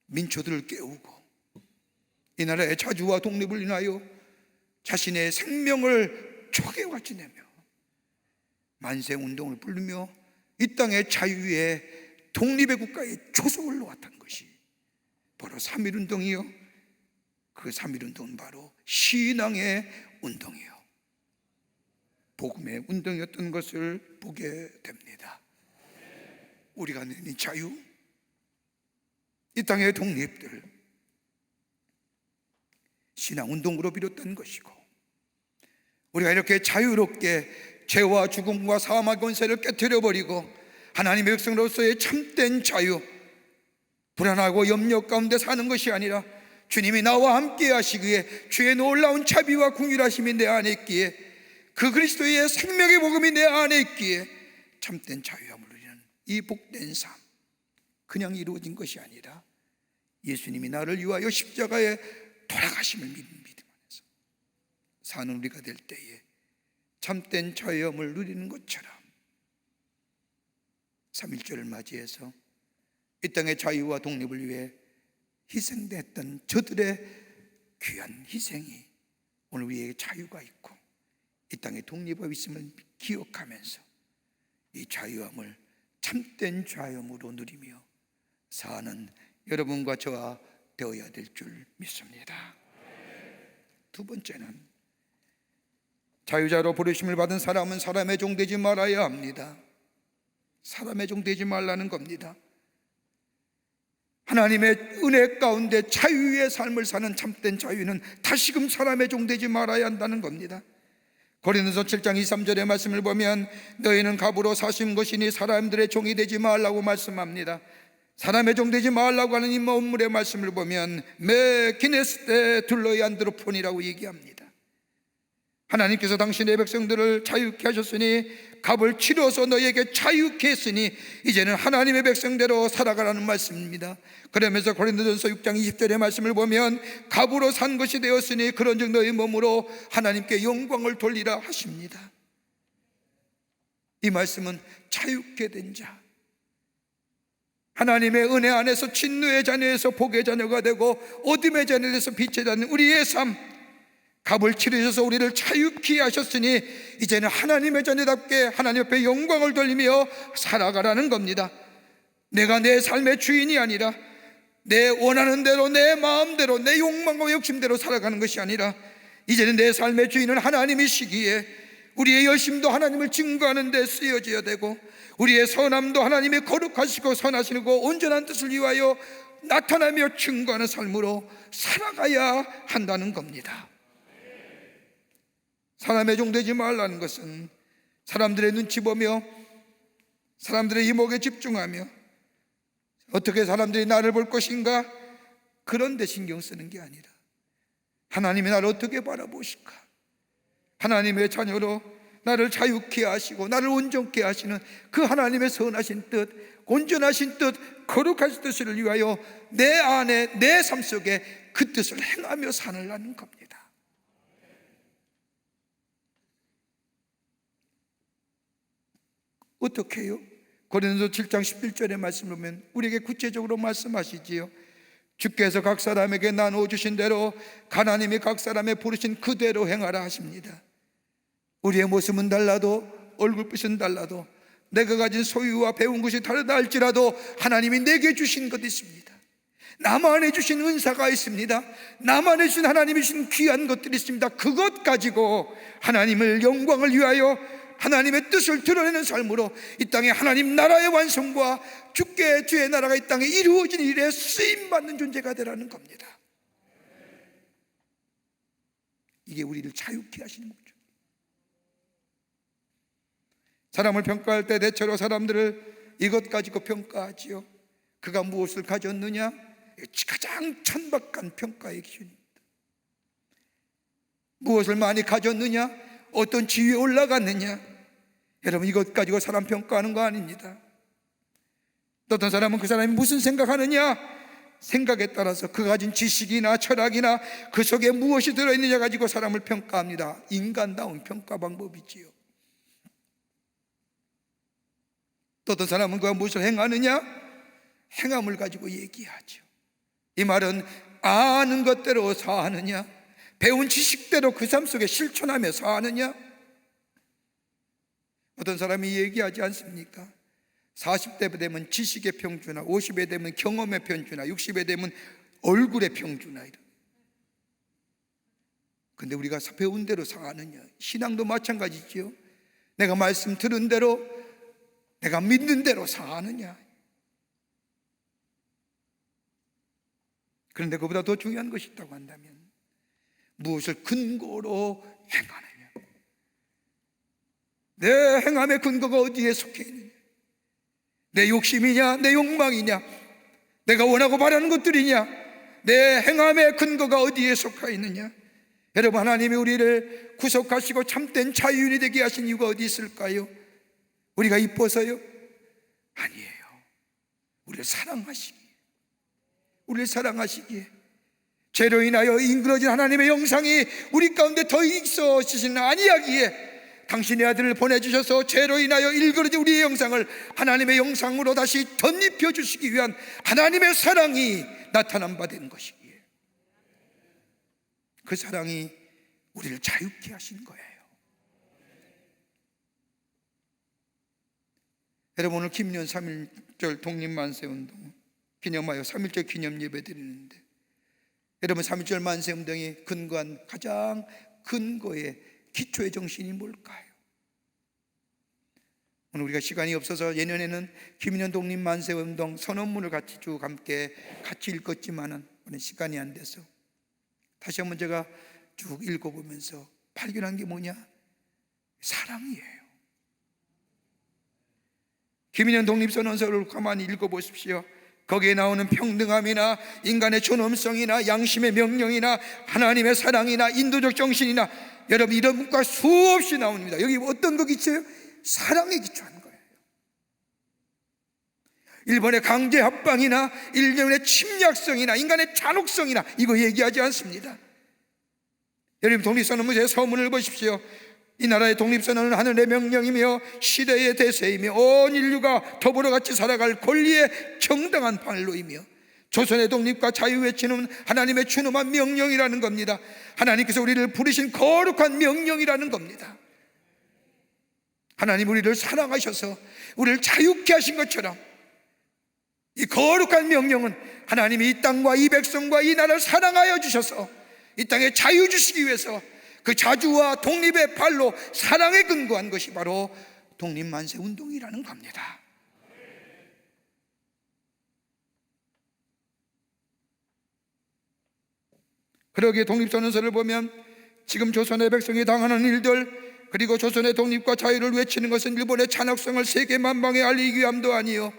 민초들을 깨우고 이 나라의 자주와 독립을 인하여 자신의 생명을 초계같이 내며 만세운동을 부르며 이 땅의 자유의 독립의 국가의 초석을 놓았다는 것이 바로 3.1운동이요, 그 3.1운동은 바로 신앙의 운동이요, 복음의 운동이었던 것을 보게 됩니다. 우리가 내는 자유, 이 땅의 독립들, 신앙운동으로 비롯된 것이고, 우리가 이렇게 자유롭게 죄와 죽음과 사망의 권세를 깨뜨려버리고 하나님의 백성으로서의 참된 자유, 불안하고 염려 가운데 사는 것이 아니라 주님이 나와 함께 하시기에 주의 놀라운 자비와 긍휼하심이 내 안에 있기에, 그 그리스도의 생명의 복음이 내 안에 있기에 참된 자유함을 누리는 이 복된 삶, 그냥 이루어진 것이 아니라 예수님이 나를 위하여 십자가에 돌아가심을 믿으면서 사는 우리가 될 때에 참된 자유함을 누리는 것처럼 3.1절을 맞이해서 이 땅의 자유와 독립을 위해 희생됐던 저들의 귀한 희생이 오늘 우리에게 자유가 있고 이 땅에 독립이 있음을 기억하면서 이 자유함을 참된 자유함으로 누리며 사는 여러분과 저와 되어야 될 줄 믿습니다. 두 번째는, 자유자로 부르심을 받은 사람은 사람의 종 되지 말아야 합니다. 사람의 종 되지 말라는 겁니다. 하나님의 은혜 가운데 자유의 삶을 사는 참된 자유는 다시금 사람의 종 되지 말아야 한다는 겁니다. 고린도서 7장 23절의 말씀을 보면 너희는 갑으로 사신 것이니 사람들의 종이 되지 말라고 말씀합니다. 사람의 종 되지 말라고 하는 이 본문의 말씀을 보면 매 기네스 때 둘러이 안드로폰이라고 얘기합니다. 하나님께서 당신의 백성들을 자유케 하셨으니, 갑을 치러서 너희에게 자유케 했으니 이제는 하나님의 백성대로 살아가라는 말씀입니다. 그러면서 고린도전서 6장 20절의 말씀을 보면 갑으로 산 것이 되었으니 그런즉 너희 몸으로 하나님께 영광을 돌리라 하십니다. 이 말씀은 자유케 된 자, 하나님의 은혜 안에서 진노의 자녀에서 복의 자녀가 되고 어둠의 자녀에서 빛의 자녀, 우리의 삶, 값을 치르셔서 우리를 자유케 하셨으니 이제는 하나님의 자녀답게 하나님 앞에 영광을 돌리며 살아가라는 겁니다. 내가 내 삶의 주인이 아니라 내 원하는 대로, 내 마음대로, 내 욕망과 욕심대로 살아가는 것이 아니라 이제는 내 삶의 주인은 하나님이시기에 우리의 열심도 하나님을 증거하는 데 쓰여져야 되고, 우리의 선함도 하나님의 거룩하시고 선하시고 온전한 뜻을 위하여 나타나며 증거하는 삶으로 살아가야 한다는 겁니다. 사람의 종 되지 말라는 것은 사람들의 눈치 보며 사람들의 이목에 집중하며 어떻게 사람들이 나를 볼 것인가, 그런 데 신경 쓰는 게 아니라 하나님이 나를 어떻게 바라보실까, 하나님의 자녀로 나를 자유케 하시고 나를 온전케 하시는 그 하나님의 선하신 뜻, 온전하신 뜻, 거룩하신 뜻을 위하여 내 안에, 내 삶 속에 그 뜻을 행하며 살라는 겁니다. 어떻게 해요? 고린도서 7장 11절의 말씀을 보면 우리에게 구체적으로 말씀하시지요. 주께서 각 사람에게 나누어 주신 대로 하나님이 각 사람의 부르신 그대로 행하라 하십니다. 우리의 모습은 달라도, 얼굴빛은 달라도, 내가 가진 소유와 배운 것이 다르다 할지라도 하나님이 내게 주신 것이 있습니다. 나만에 주신 은사가 있습니다. 나만에 주신 하나님이 주신 귀한 것들이 있습니다. 그것 가지고 하나님을 영광을 위하여 하나님의 뜻을 드러내는 삶으로 이 땅에 하나님 나라의 완성과 주께 주의 나라가 이 땅에 이루어진 일에 쓰임받는 존재가 되라는 겁니다. 이게 우리를 자유케 하시는 거죠. 사람을 평가할 때 대체로 사람들을 이것 가지고 평가하지요. 그가 무엇을 가졌느냐, 가장 천박한 평가의 기준입니다. 무엇을 많이 가졌느냐, 어떤 지위에 올라갔느냐, 여러분 이것 가지고 사람 평가하는 거 아닙니다. 또 어떤 사람은 그 사람이 무슨 생각하느냐, 생각에 따라서 그가 가진 지식이나 철학이나 그 속에 무엇이 들어있느냐 가지고 사람을 평가합니다. 인간다운 평가 방법이지요. 또 어떤 사람은 그가 무엇을 행하느냐, 행함을 가지고 얘기하죠. 이 말은 아는 것대로 사하느냐, 배운 지식대로 그 삶 속에 실천하며 사느냐. 어떤 사람이 얘기하지 않습니까? 40대 되면 지식의 평준화, 50에 되면 경험의 평준화, 60에 되면 얼굴의 평준화. 근데 우리가 배운 대로 사느냐. 신앙도 마찬가지죠. 내가 말씀 들은 대로, 내가 믿는 대로 사느냐. 그런데 그보다 더 중요한 것이 있다고 한다면 무엇을 근거로 행하느냐. 내 행함의 근거가 어디에 속해 있느냐. 내 욕심이냐, 내 욕망이냐, 내가 원하고 바라는 것들이냐, 내 행함의 근거가 어디에 속해 있느냐. 여러분, 하나님이 우리를 구속하시고 참된 자유인이 되게 하신 이유가 어디 있을까요? 우리가 이뻐서요? 아니에요. 우리를 사랑하시기에, 우리를 사랑하시기에, 죄로 인하여 인그러진 하나님의 영상이 우리 가운데 더 있어지시는 아니하기에 당신의 아들을 보내주셔서 죄로 인하여 일그러진 우리의 영상을 하나님의 영상으로 다시 덧입혀 주시기 위한 하나님의 사랑이 나타난 바 된 것이기에 그 사랑이 우리를 자유케 하신 거예요. 여러분, 오늘 김년 3.1절 독립만세운동 기념하여 3.1절 기념 예배 드리는데, 여러분 3.1절 만세운동이 근거한 가장 근거의 기초의 정신이 뭘까요? 오늘 우리가 시간이 없어서 예년에는 김년 독립만세운동 선언문을 같이 쭉 함께 같이 읽었지만은 오늘 시간이 안 돼서 다시 한번 제가 쭉 읽어보면서 발견한 게 뭐냐? 사랑이에요. 김인현 독립선언서를 가만히 읽어보십시오. 거기에 나오는 평등함이나 인간의 존엄성이나 양심의 명령이나 하나님의 사랑이나 인도적 정신이나, 여러분 이런 문구가 수없이 나옵니다. 여기 어떤 거 기초예요? 사랑에 기초한 거예요. 일본의 강제 합방이나 일본의 침략성이나 인간의 잔혹성이나 이거 얘기하지 않습니다. 여러분 독립선언문의 서문을 보십시오. 이 나라의 독립선언은 하늘의 명령이며 시대의 대세이며 온 인류가 더불어 같이 살아갈 권리의 정당한 발로이며 조선의 독립과 자유 외치는 하나님의 준엄한 명령이라는 겁니다. 하나님께서 우리를 부르신 거룩한 명령이라는 겁니다. 하나님 우리를 사랑하셔서 우리를 자유케 하신 것처럼 이 거룩한 명령은 하나님이 이 땅과 이 백성과 이 나라를 사랑하여 주셔서 이 땅에 자유 주시기 위해서 그 자주와 독립의 발로 사랑에 근거한 것이 바로 독립만세 운동이라는 겁니다. 그러기에 독립선언서를 보면 지금 조선의 백성이 당하는 일들, 그리고 조선의 독립과 자유를 외치는 것은 일본의 잔혹성을 세계 만방에 알리기 위함도 아니요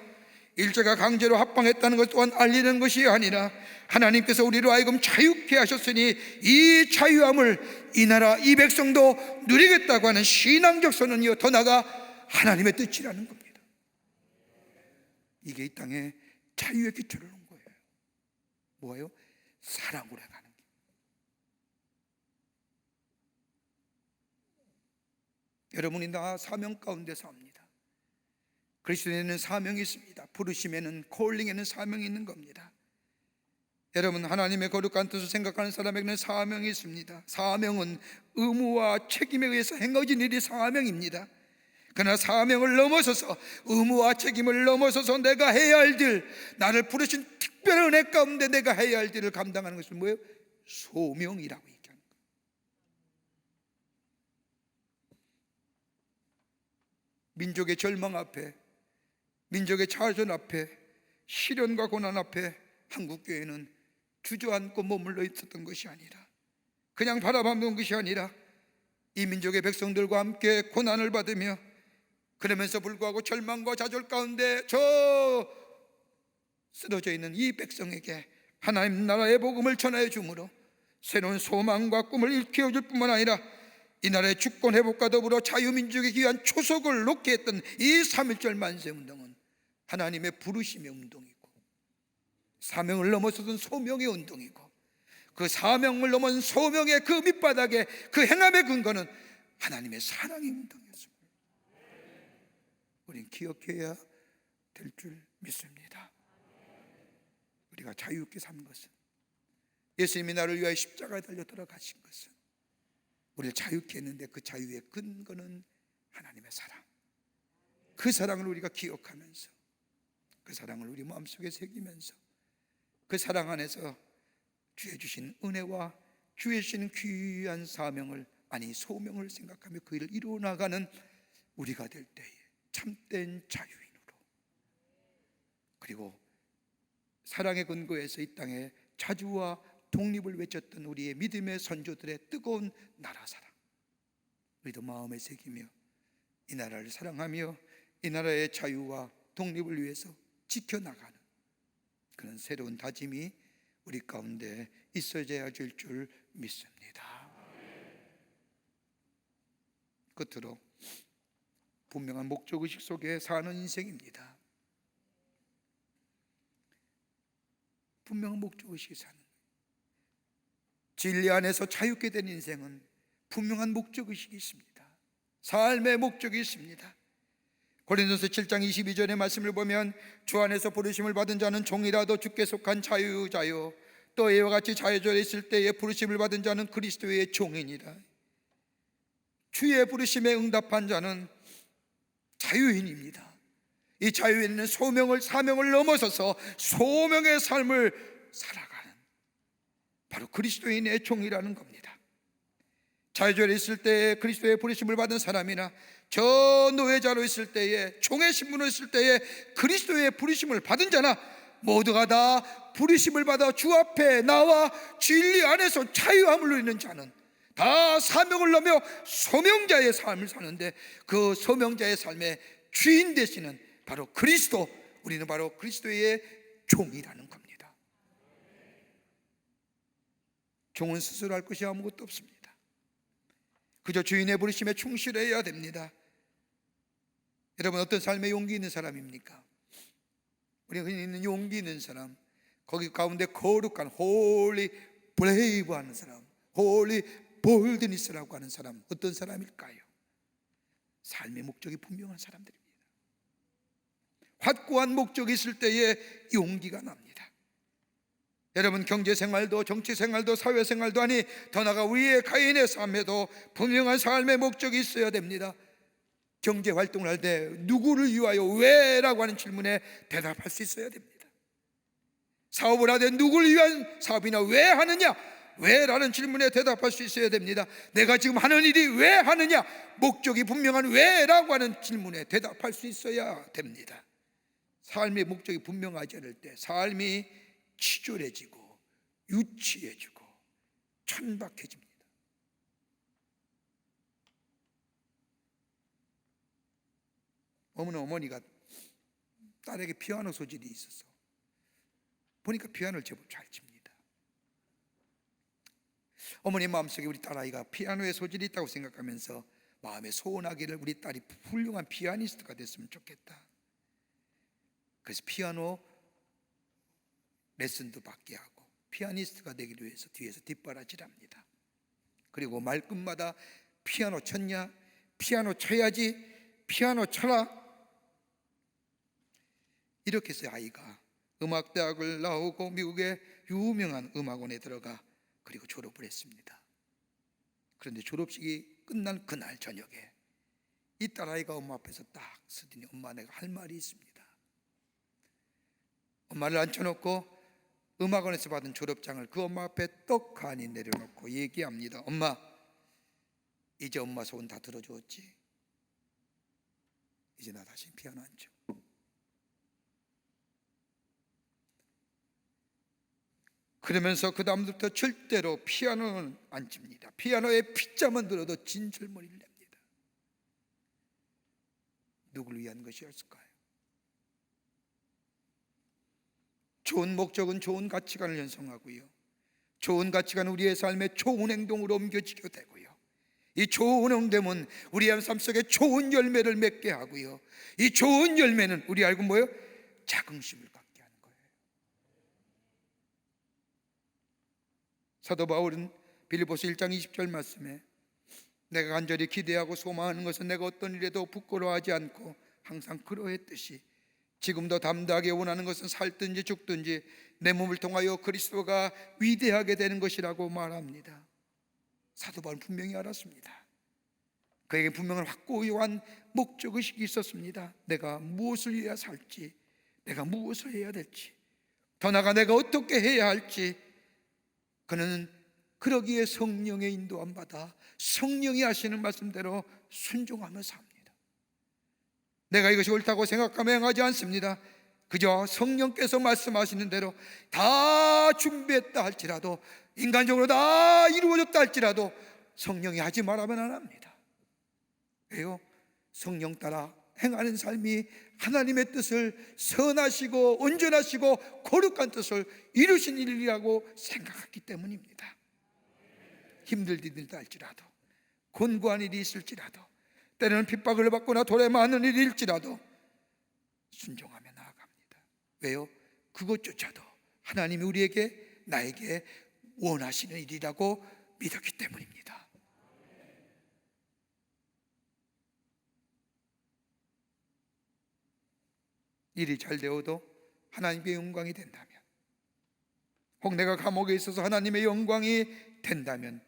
일제가 강제로 합방했다는 것 또한 알리는 것이 아니라 하나님께서 우리로 하여금 자유케 하셨으니 이 자유함을 이 나라 이 백성도 누리겠다고 하는 신앙적 선언이요 더 나아가 하나님의 뜻이라는 겁니다. 이게 이 땅에 자유의 기초를 놓은 거예요. 뭐예요? 사랑으로 가는 게. 여러분이 다 사명 가운데 삽니다. 그리스도에는 사명이 있습니다. 부르심에는, 콜링에는 사명이 있는 겁니다. 여러분, 하나님의 거룩한 뜻을 생각하는 사람에게는 사명이 있습니다. 사명은 의무와 책임에 의해서 행해진 일이 사명입니다. 그러나 사명을 넘어서서, 의무와 책임을 넘어서서 내가 해야 할 일, 나를 부르신 특별한 은혜 가운데 내가 해야 할 일을 감당하는 것은 뭐예요? 소명이라고 얘기하는 거예요. 민족의 절망 앞에, 민족의 자존 앞에, 시련과 고난 앞에 한국교회는 주저앉고 머물러 있었던 것이 아니라, 그냥 바라보는 것이 아니라 이 민족의 백성들과 함께 고난을 받으며, 그러면서 불구하고 절망과 좌절 가운데 저 쓰러져 있는 이 백성에게 하나님 나라의 복음을 전하여 주므로 새로운 소망과 꿈을 일깨워줄 뿐만 아니라 이 나라의 주권 회복과 더불어 자유민족에 귀한 초석을 놓게 했던 이 3.1절 만세운동은 하나님의 부르심의 운동이고, 사명을 넘어서던 소명의 운동이고, 그 사명을 넘은 소명의 그 밑바닥에 그 행함의 근거는 하나님의 사랑의 운동이었습니다. 우리는 기억해야 될 줄 믿습니다. 우리가 자유롭게 산 것은, 예수님이 나를 위하여 십자가에 달려 돌아가신 것은 우리를 자유케 했는데, 그 자유의 근거는 하나님의 사랑. 그 사랑을 우리가 기억하면서, 그 사랑을 우리 마음속에 새기면서, 그 사랑 안에서 주의 주신 은혜와 주의 주신 귀한 사명을, 아니 소명을 생각하며 그 일을 이루어 나가는 우리가 될 때에 참된 자유인으로, 그리고 사랑의 근거에서 이 땅에 자주와 독립을 외쳤던 우리의 믿음의 선조들의 뜨거운 나라 사랑, 우리도 마음에 새기며 이 나라를 사랑하며 이 나라의 자유와 독립을 위해서 지켜나가는 그런 새로운 다짐이 우리 가운데 있어져야 될 줄 믿습니다. 끝으로 분명한 목적의식 속에 사는 인생입니다. 분명한 목적의식이 사는, 진리 안에서 자유케 된 인생은 분명한 목적의식이 있습니다. 삶의 목적이 있습니다. 고린도서 7장 22절의 말씀을 보면 주 안에서 부르심을 받은 자는 종이라도 주께 속한 자유자요, 또 이와 같이 자유자에 있을 때에 부르심을 받은 자는 그리스도의 종이니라. 주의 부르심에 응답한 자는 자유인입니다. 이 자유인은 소명을, 사명을 넘어서서 소명의 삶을 살아가는 바로 그리스도인의 종이라는 겁니다. 자유자에 있을 때에 그리스도의 부르심을 받은 사람이나 저 노예자로 있을 때에, 종의 신분으로 있을 때에 그리스도의 부르심을 받은 자나 모두가 다 부르심을 받아 주 앞에 나와 진리 안에서 자유함을 누리는 자는 다 사명을 넘어 소명자의 삶을 사는데, 그 소명자의 삶의 주인 되시는 바로 그리스도, 우리는 바로 그리스도의 종이라는 겁니다. 종은 스스로 할 것이 아무것도 없습니다. 그저 주인의 부르심에 충실해야 됩니다. 여러분, 어떤 삶에 용기 있는 사람입니까? 우리가 흔히 있는 용기 있는 사람, 거기 가운데 거룩한 홀리 브레이브 하는 사람, 홀리 볼드니스라고 하는 사람, 어떤 사람일까요? 삶의 목적이 분명한 사람들입니다. 확고한 목적이 있을 때에 용기가 납니다. 여러분, 경제생활도 정치생활도 사회생활도 아니 더 나아가 우리의 개인의 삶에도 분명한 삶의 목적이 있어야 됩니다. 경제활동을 할 때 누구를 위하여 왜? 라고 하는 질문에 대답할 수 있어야 됩니다. 사업을 하되 누구를 위한 사업이나 왜 하느냐? 왜? 라는 질문에 대답할 수 있어야 됩니다. 내가 지금 하는 일이 왜 하느냐? 목적이 분명한 왜? 라고 하는 질문에 대답할 수 있어야 됩니다. 삶의 목적이 분명하지 않을 때 삶이 치졸해지고 유치해지고 천박해집니다. 어머니가 딸에게 피아노 소질이 있어서 보니까 피아노를 제법 잘 칩니다. 어머니 마음속에 우리 딸아이가 피아노에 소질이 있다고 생각하면서 마음에 소원하기를 우리 딸이 훌륭한 피아니스트가 됐으면 좋겠다. 그래서 피아노 레슨도 받게 하고 피아니스트가 되기를 위해서 뒤에서 뒷바라지랍니다. 그리고 말끝마다 피아노 쳤냐? 피아노 쳐야지. 피아노 쳐라. 이렇게 해서 아이가 음악대학을 나오고 미국의 유명한 음악원에 들어가 그리고 졸업을 했습니다. 그런데 졸업식이 끝난 그날 저녁에 이 딸아이가 엄마 앞에서 딱 서더니 엄마, 내가 할 말이 있습니다. 엄마를 앉혀놓고 음악원에서 받은 졸업장을 그 엄마 앞에 떡하니 내려놓고 얘기합니다. 엄마, 이제 엄마 소원 다 들어주었지? 이제 나 다시 피아노 안 쳐. 그러면서 그 다음부터 절대로 피아노는 안 칩니다. 피아노에 핏자만 들어도 진절머리를 냅니다. 누구를 위한 것이었을까요? 좋은 목적은 좋은 가치관을 형성하고요, 좋은 가치관은 우리의 삶에 좋은 행동으로 옮겨지게 되고요, 이 좋은 행동은 우리의 삶 속에 좋은 열매를 맺게 하고요, 이 좋은 열매는 우리 알고 뭐예요? 자긍심을 갖게 하는 거예요. 사도 바울은 빌립보서 1장 20절 말씀에 내가 간절히 기대하고 소망하는 것은 내가 어떤 일에도 부끄러워하지 않고 항상 그러했듯이 지금도 담대하게 원하는 것은 살든지 죽든지 내 몸을 통하여 그리스도가 위대하게 되는 것이라고 말합니다. 사도 바울은 분명히 알았습니다. 그에게 분명한 확고한 목적의식이 있었습니다. 내가 무엇을 해야 살지, 내가 무엇을 해야 될지, 더 나아가 내가 어떻게 해야 할지, 그는 그러기에 성령의 인도함 받아 성령이 하시는 말씀대로 순종하며 삽니다. 내가 이것이 옳다고 생각하며 행하지 않습니다. 그저 성령께서 말씀하시는 대로 다 준비했다 할지라도, 인간적으로 다 이루어졌다 할지라도 성령이 하지 말하면 안 합니다. 왜요? 성령 따라 행하는 삶이 하나님의 뜻을, 선하시고 온전하시고 거룩한 뜻을 이루신 일이라고 생각했기 때문입니다. 힘들다 할지라도, 곤고한 일이 있을지라도, 때로는 핍박을 받거나 돌에 맞는 일일지라도 순종하며 나아갑니다. 왜요? 그것조차도 하나님이 우리에게, 나에게 원하시는 일이라고 믿었기 때문입니다. 일이 잘 되어도 하나님의 영광이 된다면, 혹 내가 감옥에 있어서 하나님의 영광이 된다면,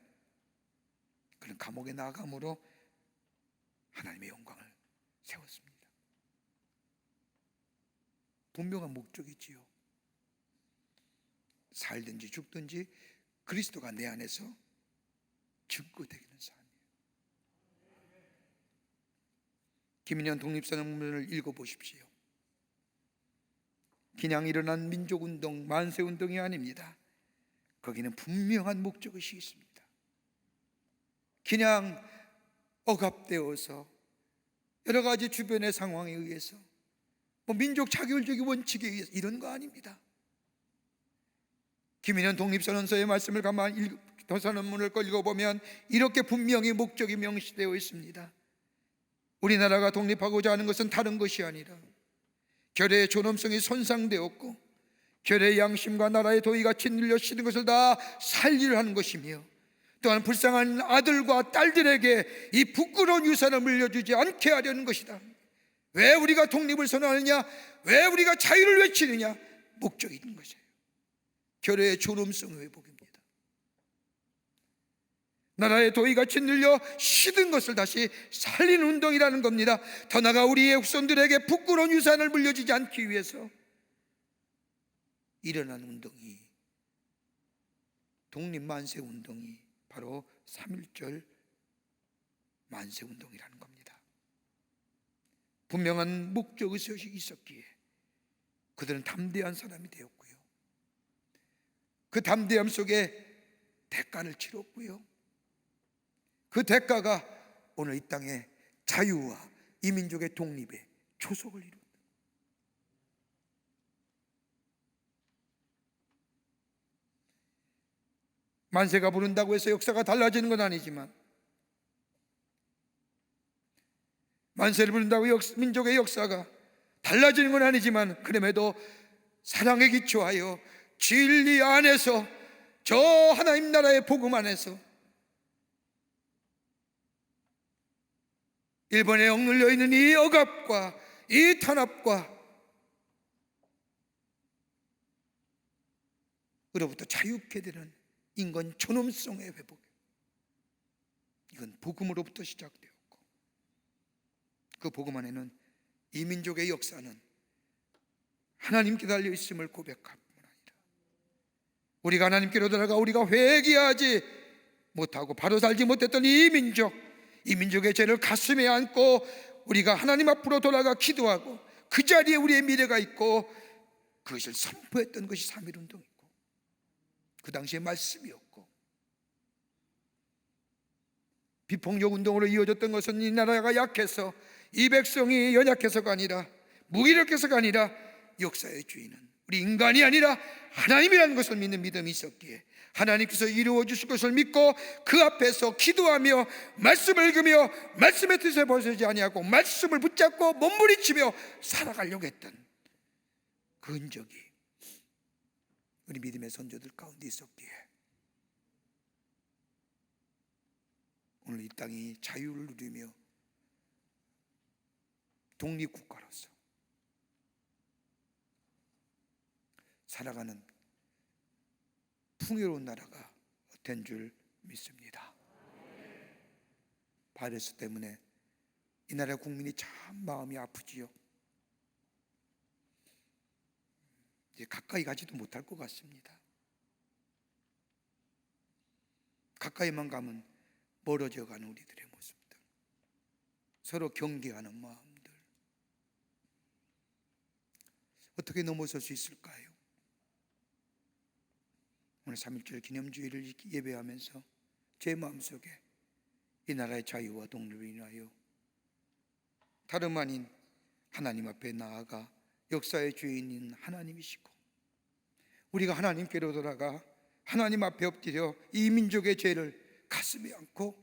그는 감옥에 나아감으로 하나님의 영광을 세웠습니다. 분명한 목적이지요. 살든지 죽든지 그리스도가 내 안에서 증거되는 삶이에요. 김인현 독립선언문을 읽어보십시오. 그냥 일어난 민족운동, 만세운동이 아닙니다. 거기는 분명한 목적의식이 있습니다. 그냥 억압되어서 여러 가지 주변의 상황에 의해서 민족 자결적인 원칙에 의해서 이런 거 아닙니다. 김인현 독립선언서의 말씀을 가만히 선언문을 읽어보면 이렇게 분명히 목적이 명시되어 있습니다. 우리나라가 독립하고자 하는 것은 다른 것이 아니라 결의의 존엄성이 손상되었고 결의의 양심과 나라의 도의가 짓눌려 시는 것을 다 살리려 하는 것이며, 또한 불쌍한 아들과 딸들에게 이 부끄러운 유산을 물려주지 않게 하려는 것이다. 왜 우리가 독립을 선언하느냐? 왜 우리가 자유를 외치느냐? 목적이 있는 것이에요. 결의의 존엄성 회복입니다. 나라의 도의가 짓눌려 시든 것을 다시 살리는 운동이라는 겁니다. 더 나아가 우리의 후손들에게 부끄러운 유산을 물려주지 않기 위해서 일어난 운동이, 독립만세운동이 바로 3.1절 만세운동이라는 겁니다. 분명한 목적의식이 있었기에 그들은 담대한 사람이 되었고요, 그 담대함 속에 대가를 치렀고요, 그 대가가 오늘 이 땅의 자유와 이 민족의 독립의 초석을 이룬다. 만세가 부른다고 해서 역사가 달라지는 건 아니지만, 만세를 부른다고 민족의 역사가 달라지는 건 아니지만, 그럼에도 사랑에 기초하여 진리 안에서, 저 하나님 나라의 복음 안에서 일본에 억눌려 있는 이 억압과 이 탄압과 으로부터 자유케 되는 인간 존엄성의 회복, 이건 복음으로부터 시작되었고, 그 복음 안에는 이 민족의 역사는 하나님께 달려 있음을 고백할 뿐 아니라, 우리가 하나님께로 돌아가 우리가 회개하지 못하고 바로 살지 못했던 이 민족의 죄를 가슴에 안고 우리가 하나님 앞으로 돌아가 기도하고 그 자리에 우리의 미래가 있고, 그것을 선포했던 것이 3.1운동이고, 그 당시에 말씀이었고, 비폭력 운동으로 이어졌던 것은 이 나라가 약해서, 이 백성이 연약해서가 아니라, 무기력해서가 아니라, 역사의 주인은 우리 인간이 아니라 하나님이라는 것을 믿는 믿음이 있었기에 하나님께서 이루어 주실 것을 믿고 그 앞에서 기도하며 말씀을 읽으며 말씀의 뜻에 벗어지지 아니하고 말씀을 붙잡고 몸부림치며 살아가려고 했던 그 흔적이 우리 믿음의 선조들 가운데 있었기에 오늘 이 땅이 자유를 누리며 독립국가로서 살아가는 풍요로운 나라가 된 줄 믿습니다. 바이러스 때문에 이 나라 국민이 참 마음이 아프지요. 이제 가까이 가지도 못할 것 같습니다. 가까이만 가면 멀어져 가는 우리들의 모습들, 서로 경계하는 마음들, 어떻게 넘어설 수 있을까요? 오늘 3.1절 기념주일을 예배하면서 제 마음속에 이 나라의 자유와 독립을 인하여 다름 아닌 하나님 앞에 나아가 역사의 주인인 하나님이시고, 우리가 하나님께로 돌아가 하나님 앞에 엎드려 이 민족의 죄를 가슴에 안고,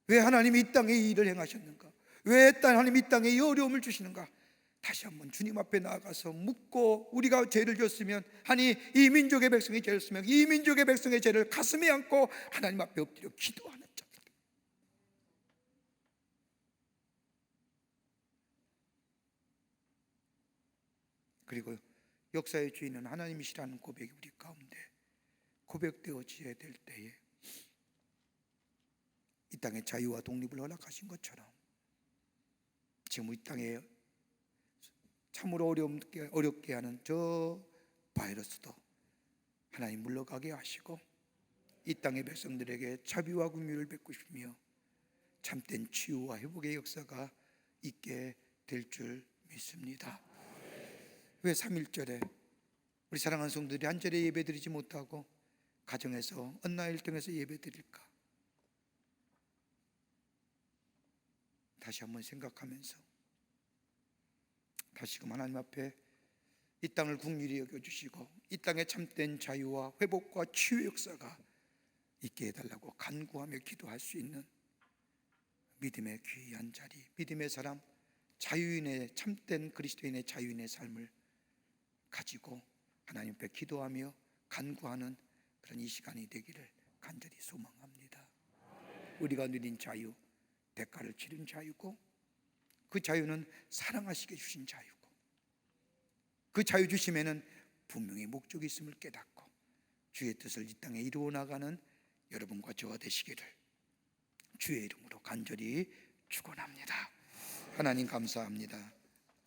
왜 하나님이 이 땅에 이 일을 행하셨는가, 왜 하나님이 이 땅에 이 어려움을 주시는가, 다시 한번 주님 앞에 나아가서 묻고, 우리가 죄를 졌으면, 아니 이 민족의 백성이 죄를 졌으면 이 민족의 백성의 죄를 가슴에 안고 하나님 앞에 엎드려 기도하는 자들, 그리고 역사의 주인은 하나님이시라는 고백이 우리 가운데 고백되어져야 될 때에 이 땅의 자유와 독립을 허락하신 것처럼 지금 이 땅에 참으로 어렵게 하는 저 바이러스도 하나님 물러가게 하시고 이 땅의 백성들에게 자비와 긍휼을 베푸시며 참된 치유와 회복의 역사가 있게 될 줄 믿습니다. 왜 3.1절에 우리 사랑하는 성도들이 한절에 예배드리지 못하고 가정에서 언나일 통해서 예배드릴까? 다시 한번 생각하면서 다시금 하나님 앞에 이 땅을 긍휼히 여겨주시고 이 땅에 참된 자유와 회복과 치유 역사가 있게 해달라고 간구하며 기도할 수 있는 믿음의 귀한 자리, 믿음의 사람, 자유인의 참된 그리스도인의 자유인의 삶을 가지고 하나님 앞에 기도하며 간구하는 그런 이 시간이 되기를 간절히 소망합니다. 우리가 누린 자유, 대가를 치른 자유고, 그 자유는 사랑하시게 주신 자유고, 그 자유 주심에는 분명히 목적이 있음을 깨닫고 주의 뜻을 이 땅에 이루어 나가는 여러분과 저와 되시기를 주의 이름으로 간절히 축원합니다. 하나님 감사합니다.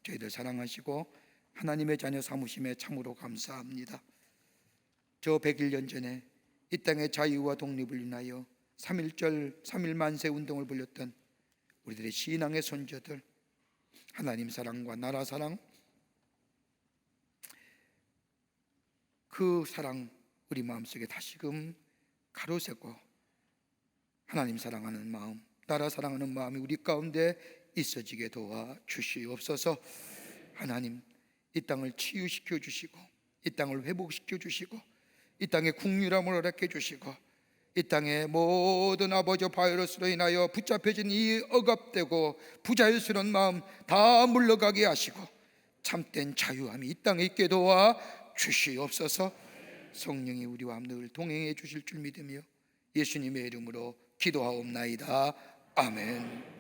저희들 사랑하시고 하나님의 자녀 삼으심에 참으로 감사합니다. 저 101년 전에 이 땅의 자유와 독립을 위하여 3.1절 3.1 만세 운동을 벌였던 우리들의 신앙의 선조들, 하나님 사랑과 나라 사랑, 그 사랑 우리 마음속에 다시금 가로세고 하나님 사랑하는 마음, 나라 사랑하는 마음이 우리 가운데 있어지게 도와 주시옵소서. 하나님, 이 땅을 치유시켜 주시고 이 땅을 회복시켜 주시고 이 땅의 국률함을 허락해 주시고 이 땅의 모든 아버지 바이러스로 인하여 붙잡혀진 이 억압되고 부자유스러운 마음 다 물러가게 하시고 참된 자유함이 이 땅에 있게 도와 주시옵소서. 성령이 우리와 늘 동행해 주실 줄 믿으며 예수님의 이름으로 기도하옵나이다. 아멘.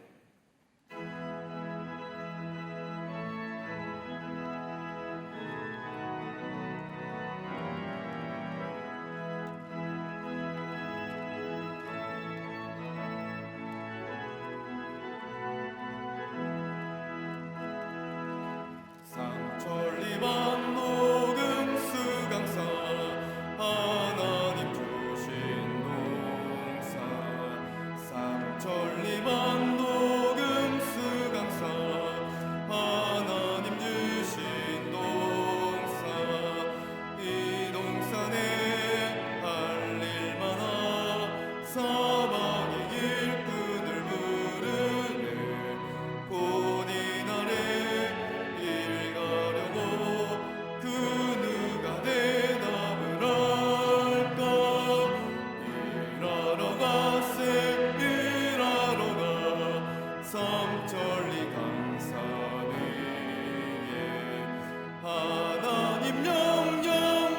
상천리반 녹음 수강사 하나님 주신 농사 상천리반 녹음 수강사 하나님 주신 농사 이 농산에 할 일 많아 사방의 일꾼을 부르네 본인 아래 일가려고 그 누가 대답을 할까 일하러 가세 일하러 가 삼천리 강산 위에 하나님 명령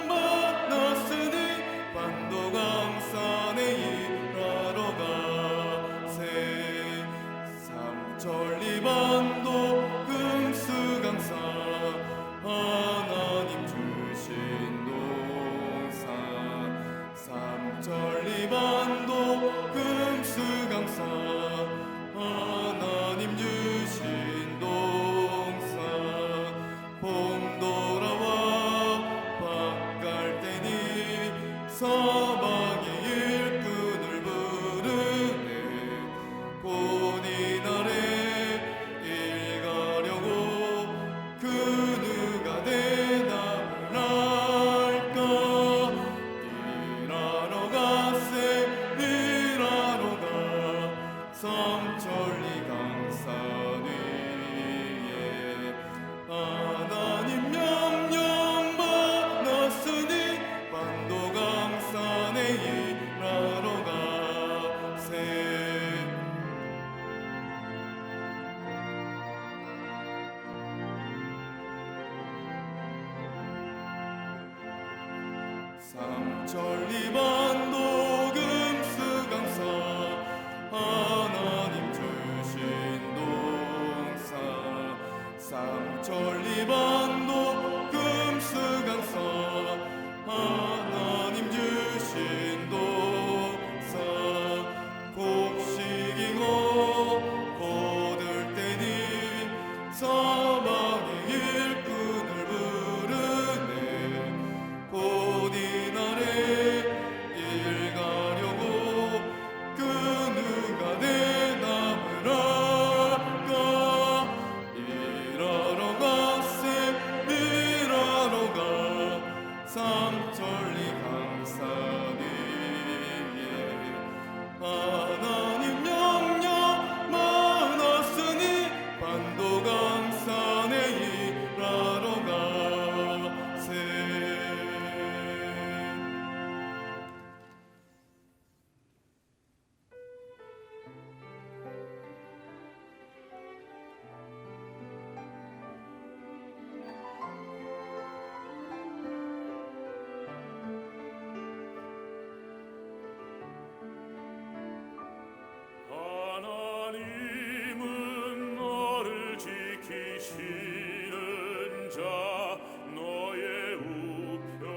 받았으니 반도강산에 일하러 가세 삼천리 반도 금수강산 하나님 주신 농사 삼천리 반도 금수강산 하나님 주신 농사 봄 돌아와 밭갈 때니 사방의 일꾼을 부르네 본인 아래 일가려고 그 누가 대답을 할까 일하러 가세 일하러 가 삼천리 강산 위에 하나님 명령 받았으니 반도강산에 일하러 가세 삼천리 반도 금수강사 하나님 주신 농사 삼천리 반도 금수강사 하나님 주신 농사 곡식이고 거들 때니 사방의 일꾼을 부르네 본인 아래 일가려고 그 누가 대답을 할까 일하러 가세 일하러 가 삼천리 강산 위에 하나님 명령 받았으니 반도강산에 일하러 가세 하나님은 너를 지키시는 자 너의 우편에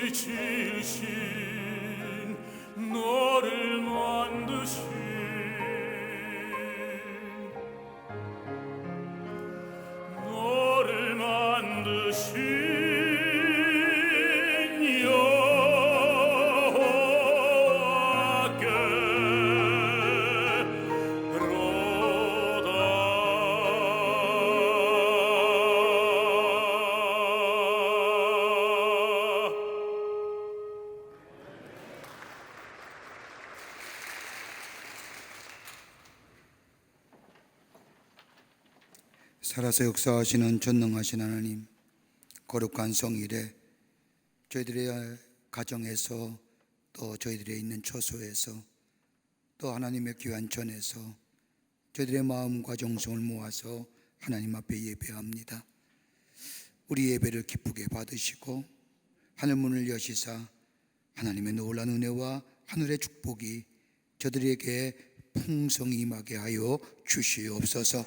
너를 지으신 너를 만드신 너를 만드신 살아서 역사하시는 전능하신 하나님, 거룩한 성일에 저희들의 가정에서 또 저희들의 있는 처소에서 또 하나님의 귀한 전에서 저희들의 마음과 정성을 모아서 하나님 앞에 예배합니다. 우리 예배를 기쁘게 받으시고 하늘문을 여시사 하나님의 놀라운 은혜와 하늘의 축복이 저들에게 풍성히 임하게 하여 주시옵소서.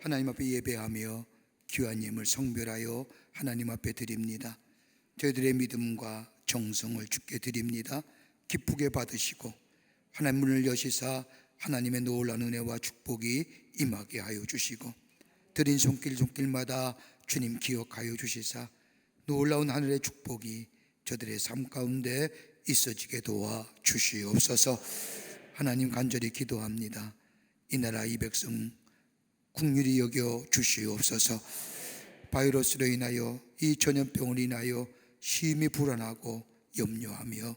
하나님 앞에 예배하며 귀한 예물 성별하여 하나님 앞에 드립니다. 저희들의 믿음과 정성을 주께 드립니다. 기쁘게 받으시고 하나님 문을 여시사 하나님의 놀라운 은혜와 축복이 임하게 하여 주시고 드린 손길마다 주님 기억하여 주시사 놀라운 하늘의 축복이 저들의 삶 가운데 있어지게 도와 주시옵소서. 하나님 간절히 기도합니다. 이 나라 이 백성 긍휼히 여겨 주시옵소서. 바이러스로 인하여 이 전염병으로 인하여 심히 불안하고 염려하며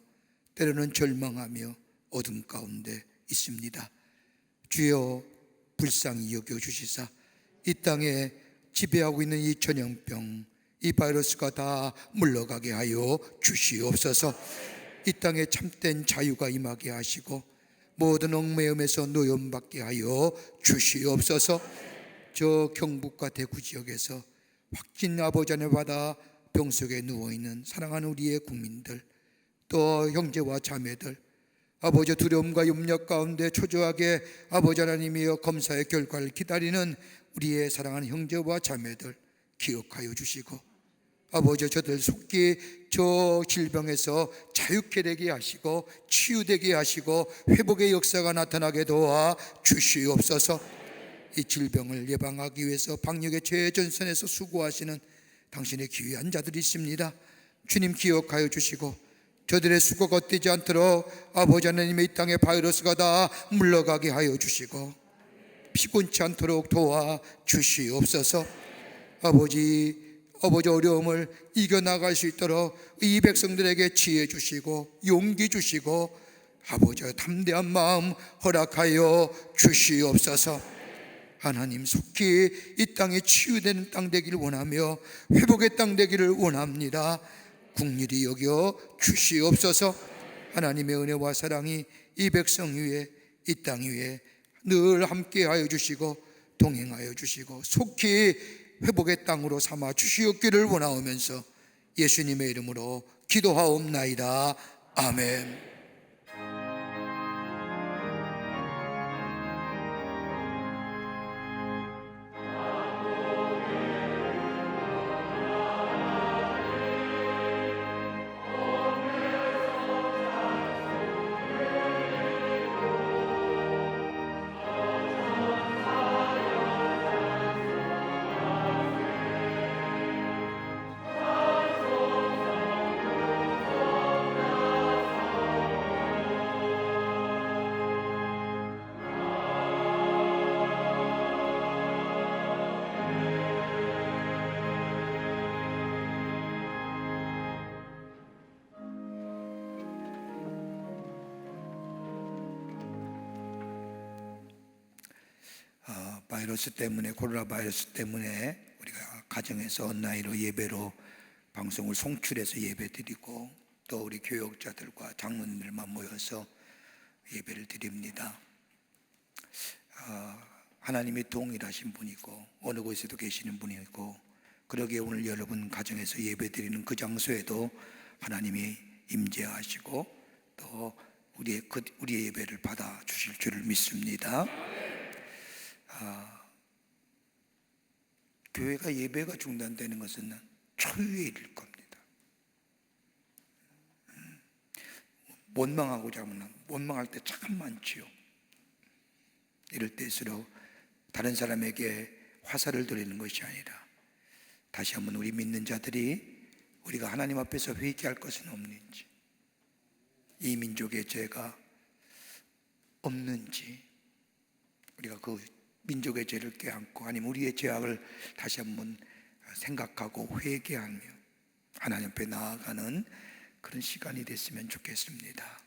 때로는 절망하며 어둠 가운데 있습니다. 주여 불쌍히 여겨 주시사 이 땅에 지배하고 있는 이 전염병, 이 바이러스가 다 물러가게 하여 주시옵소서. 이 땅에 참된 자유가 임하게 하시고 모든 얽매임에서 노염받게 하여 주시옵소서. 저 경북과 대구 지역에서 확진 아버지를 받아 병 속에 누워있는 사랑하는 우리의 국민들, 또 형제와 자매들, 아버지 두려움과 염려 가운데 초조하게 아버지 하나님이여 검사의 결과를 기다리는 우리의 사랑하는 형제와 자매들 기억하여 주시고 아버지 저들 속히 저 질병에서 자유케 되게 하시고 치유되게 하시고 회복의 역사가 나타나게 도와 주시옵소서. 이 질병을 예방하기 위해서 방역의 최전선에서 수고하시는 당신의 귀한 자들이 있습니다. 주님 기억하여 주시고 저들의 수고가 헛되지 않도록 아버지 하나님의 이 땅의 바이러스가 다 물러가게 하여 주시고 피곤치 않도록 도와 주시옵소서. 아버지 어려움을 이겨나갈 수 있도록 이 백성들에게 지혜 주시고 용기 주시고 아버지 담대한 마음 허락하여 주시옵소서. 하나님 속히 이 땅에 치유되는 땅 되기를 원하며 회복의 땅 되기를 원합니다. 긍휼히 여겨 주시옵소서. 하나님의 은혜와 사랑이 이 백성 위에 이 땅 위에 늘 함께하여 주시고 동행하여 주시고 속히 회복의 땅으로 삼아 주시옵기를 원하오면서 예수님의 이름으로 기도하옵나이다. 아멘. 바이러스 때문에 코로나 바이러스 때문에 우리가 가정에서 온라인으로 예배로 방송을 송출해서 예배드리고 또 우리 교역자들과 장로님들만 모여서 예배를 드립니다. 하나님이 동일하신 분이고 어느 곳에도 계시는 분이고 그러기에 오늘 여러분 가정에서 예배드리는 그 장소에도 하나님이 임재하시고 또 우리의 예배를 받아 주실 줄을 믿습니다. 교회가 예배가 중단되는 것은 초유의 일일 겁니다. 원망하고자 하면 원망할 때 참 많지요. 이럴 때일수록 다른 사람에게 화살을 돌리는 것이 아니라 다시 한번 우리 믿는 자들이 우리가 하나님 앞에서 회개할 것은 없는지, 이 민족의 죄가 없는지, 우리가 그 민족의 죄를 껴안고 아니면 우리의 죄악을 다시 한번 생각하고 회개하며 하나님 앞에 나아가는 그런 시간이 됐으면 좋겠습니다.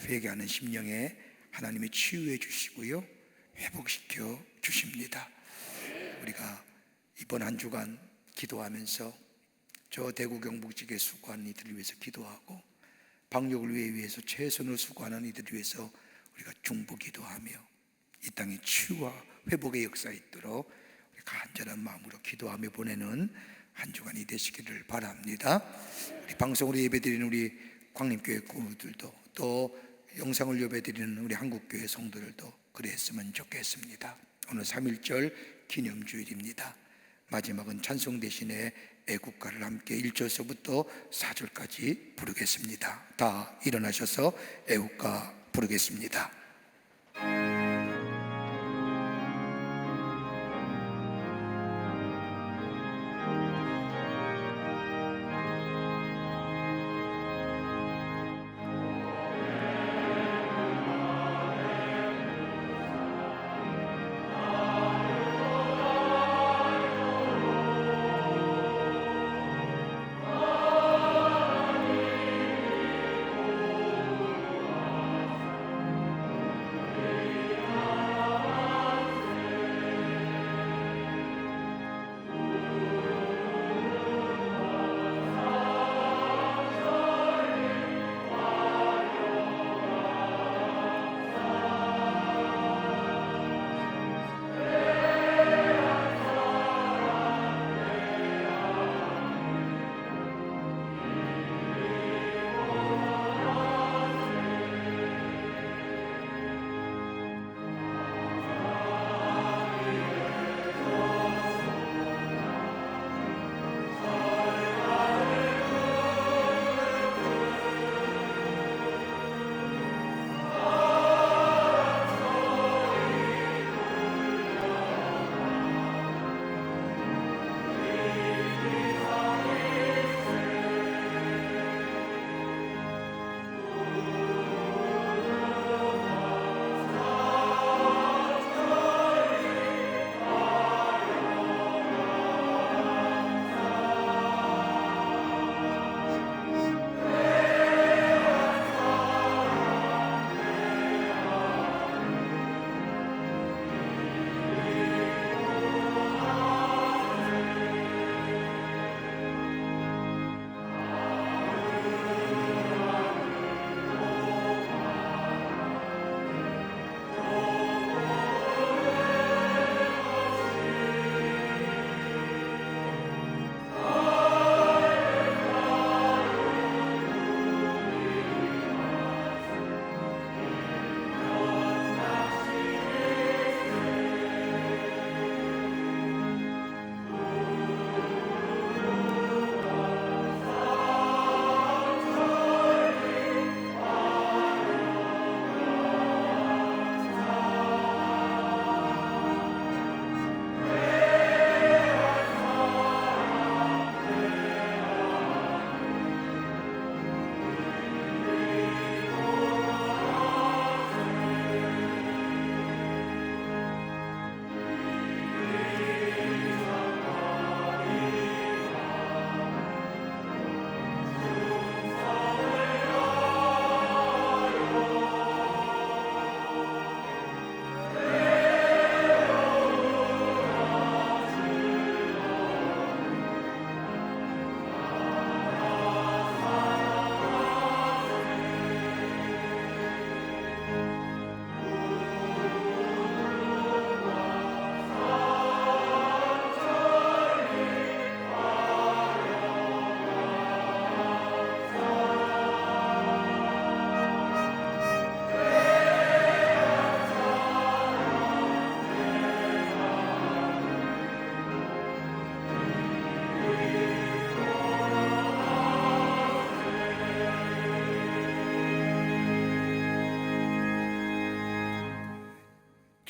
회개하는 심령에 하나님이 치유해 주시고요, 회복시켜 주십니다. 우리가 이번 한 주간 기도하면서 저 대구 경북지에 수고하는 이들을 위해서 기도하고 방역을 위해서 최선을 수고하는 이들을 위해서 우리가 중보 기도하며 이 땅에 치유와 회복의 역사 있도록 간절한 마음으로 기도하며 보내는 한 주간이 되시기를 바랍니다. 우리 방송으로 예배드리는 우리 광림교회 교우들도 또 영상을 예배드리는 우리 한국교회 성도들도 그랬으면 좋겠습니다. 오늘 3.1절 기념주일입니다. 마지막은 찬송 대신에 애국가를 함께 1절서부터 4절까지 부르겠습니다. 다 일어나셔서 애국가 부르겠습니다.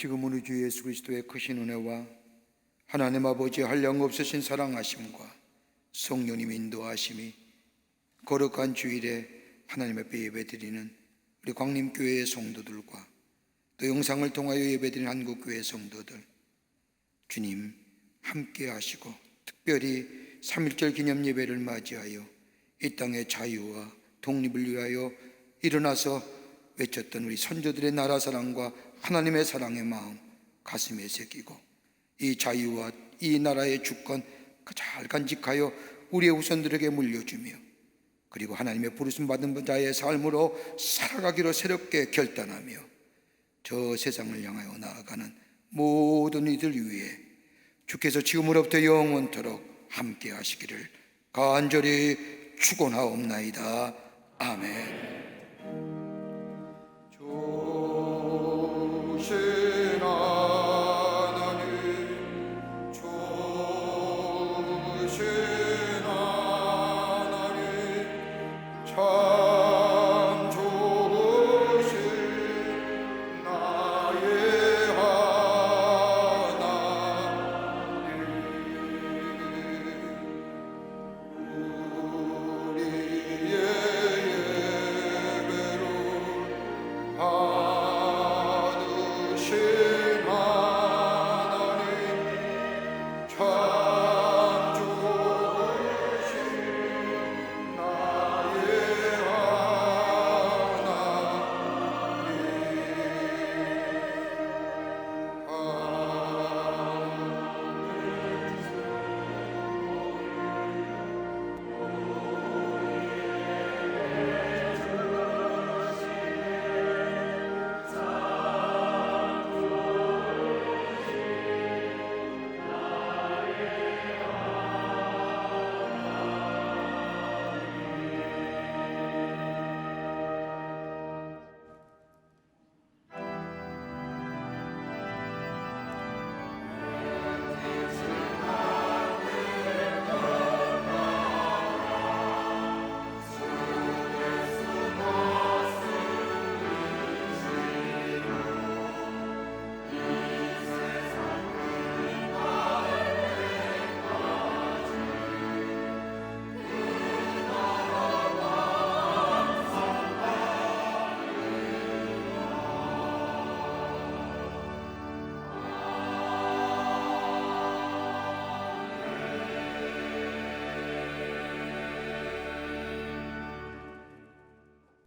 지금 우리 주 예수 그리스도의 크신 은혜와 하나님 아버지의 한량없으신 사랑하심과 성령님 인도하심이 거룩한 주일에 하나님 앞에 예배드리는 우리 광림교회의 성도들과 또 영상을 통하여 예배드리는 한국교회 성도들, 주님 함께 하시고 특별히 3.1절 기념 예배를 맞이하여 이 땅의 자유와 독립을 위하여 일어나서 외쳤던 우리 선조들의 나라 사랑과 하나님의 사랑의 마음 가슴에 새기고 이 자유와 이 나라의 주권 잘 간직하여 우리의 후손들에게 물려주며 그리고 하나님의 부르심 받은 자의 삶으로 살아가기로 새롭게 결단하며 저 세상을 향하여 나아가는 모든 이들 위해 주께서 지금으로부터 영원토록 함께 하시기를 간절히 축원하옵나이다. 아멘.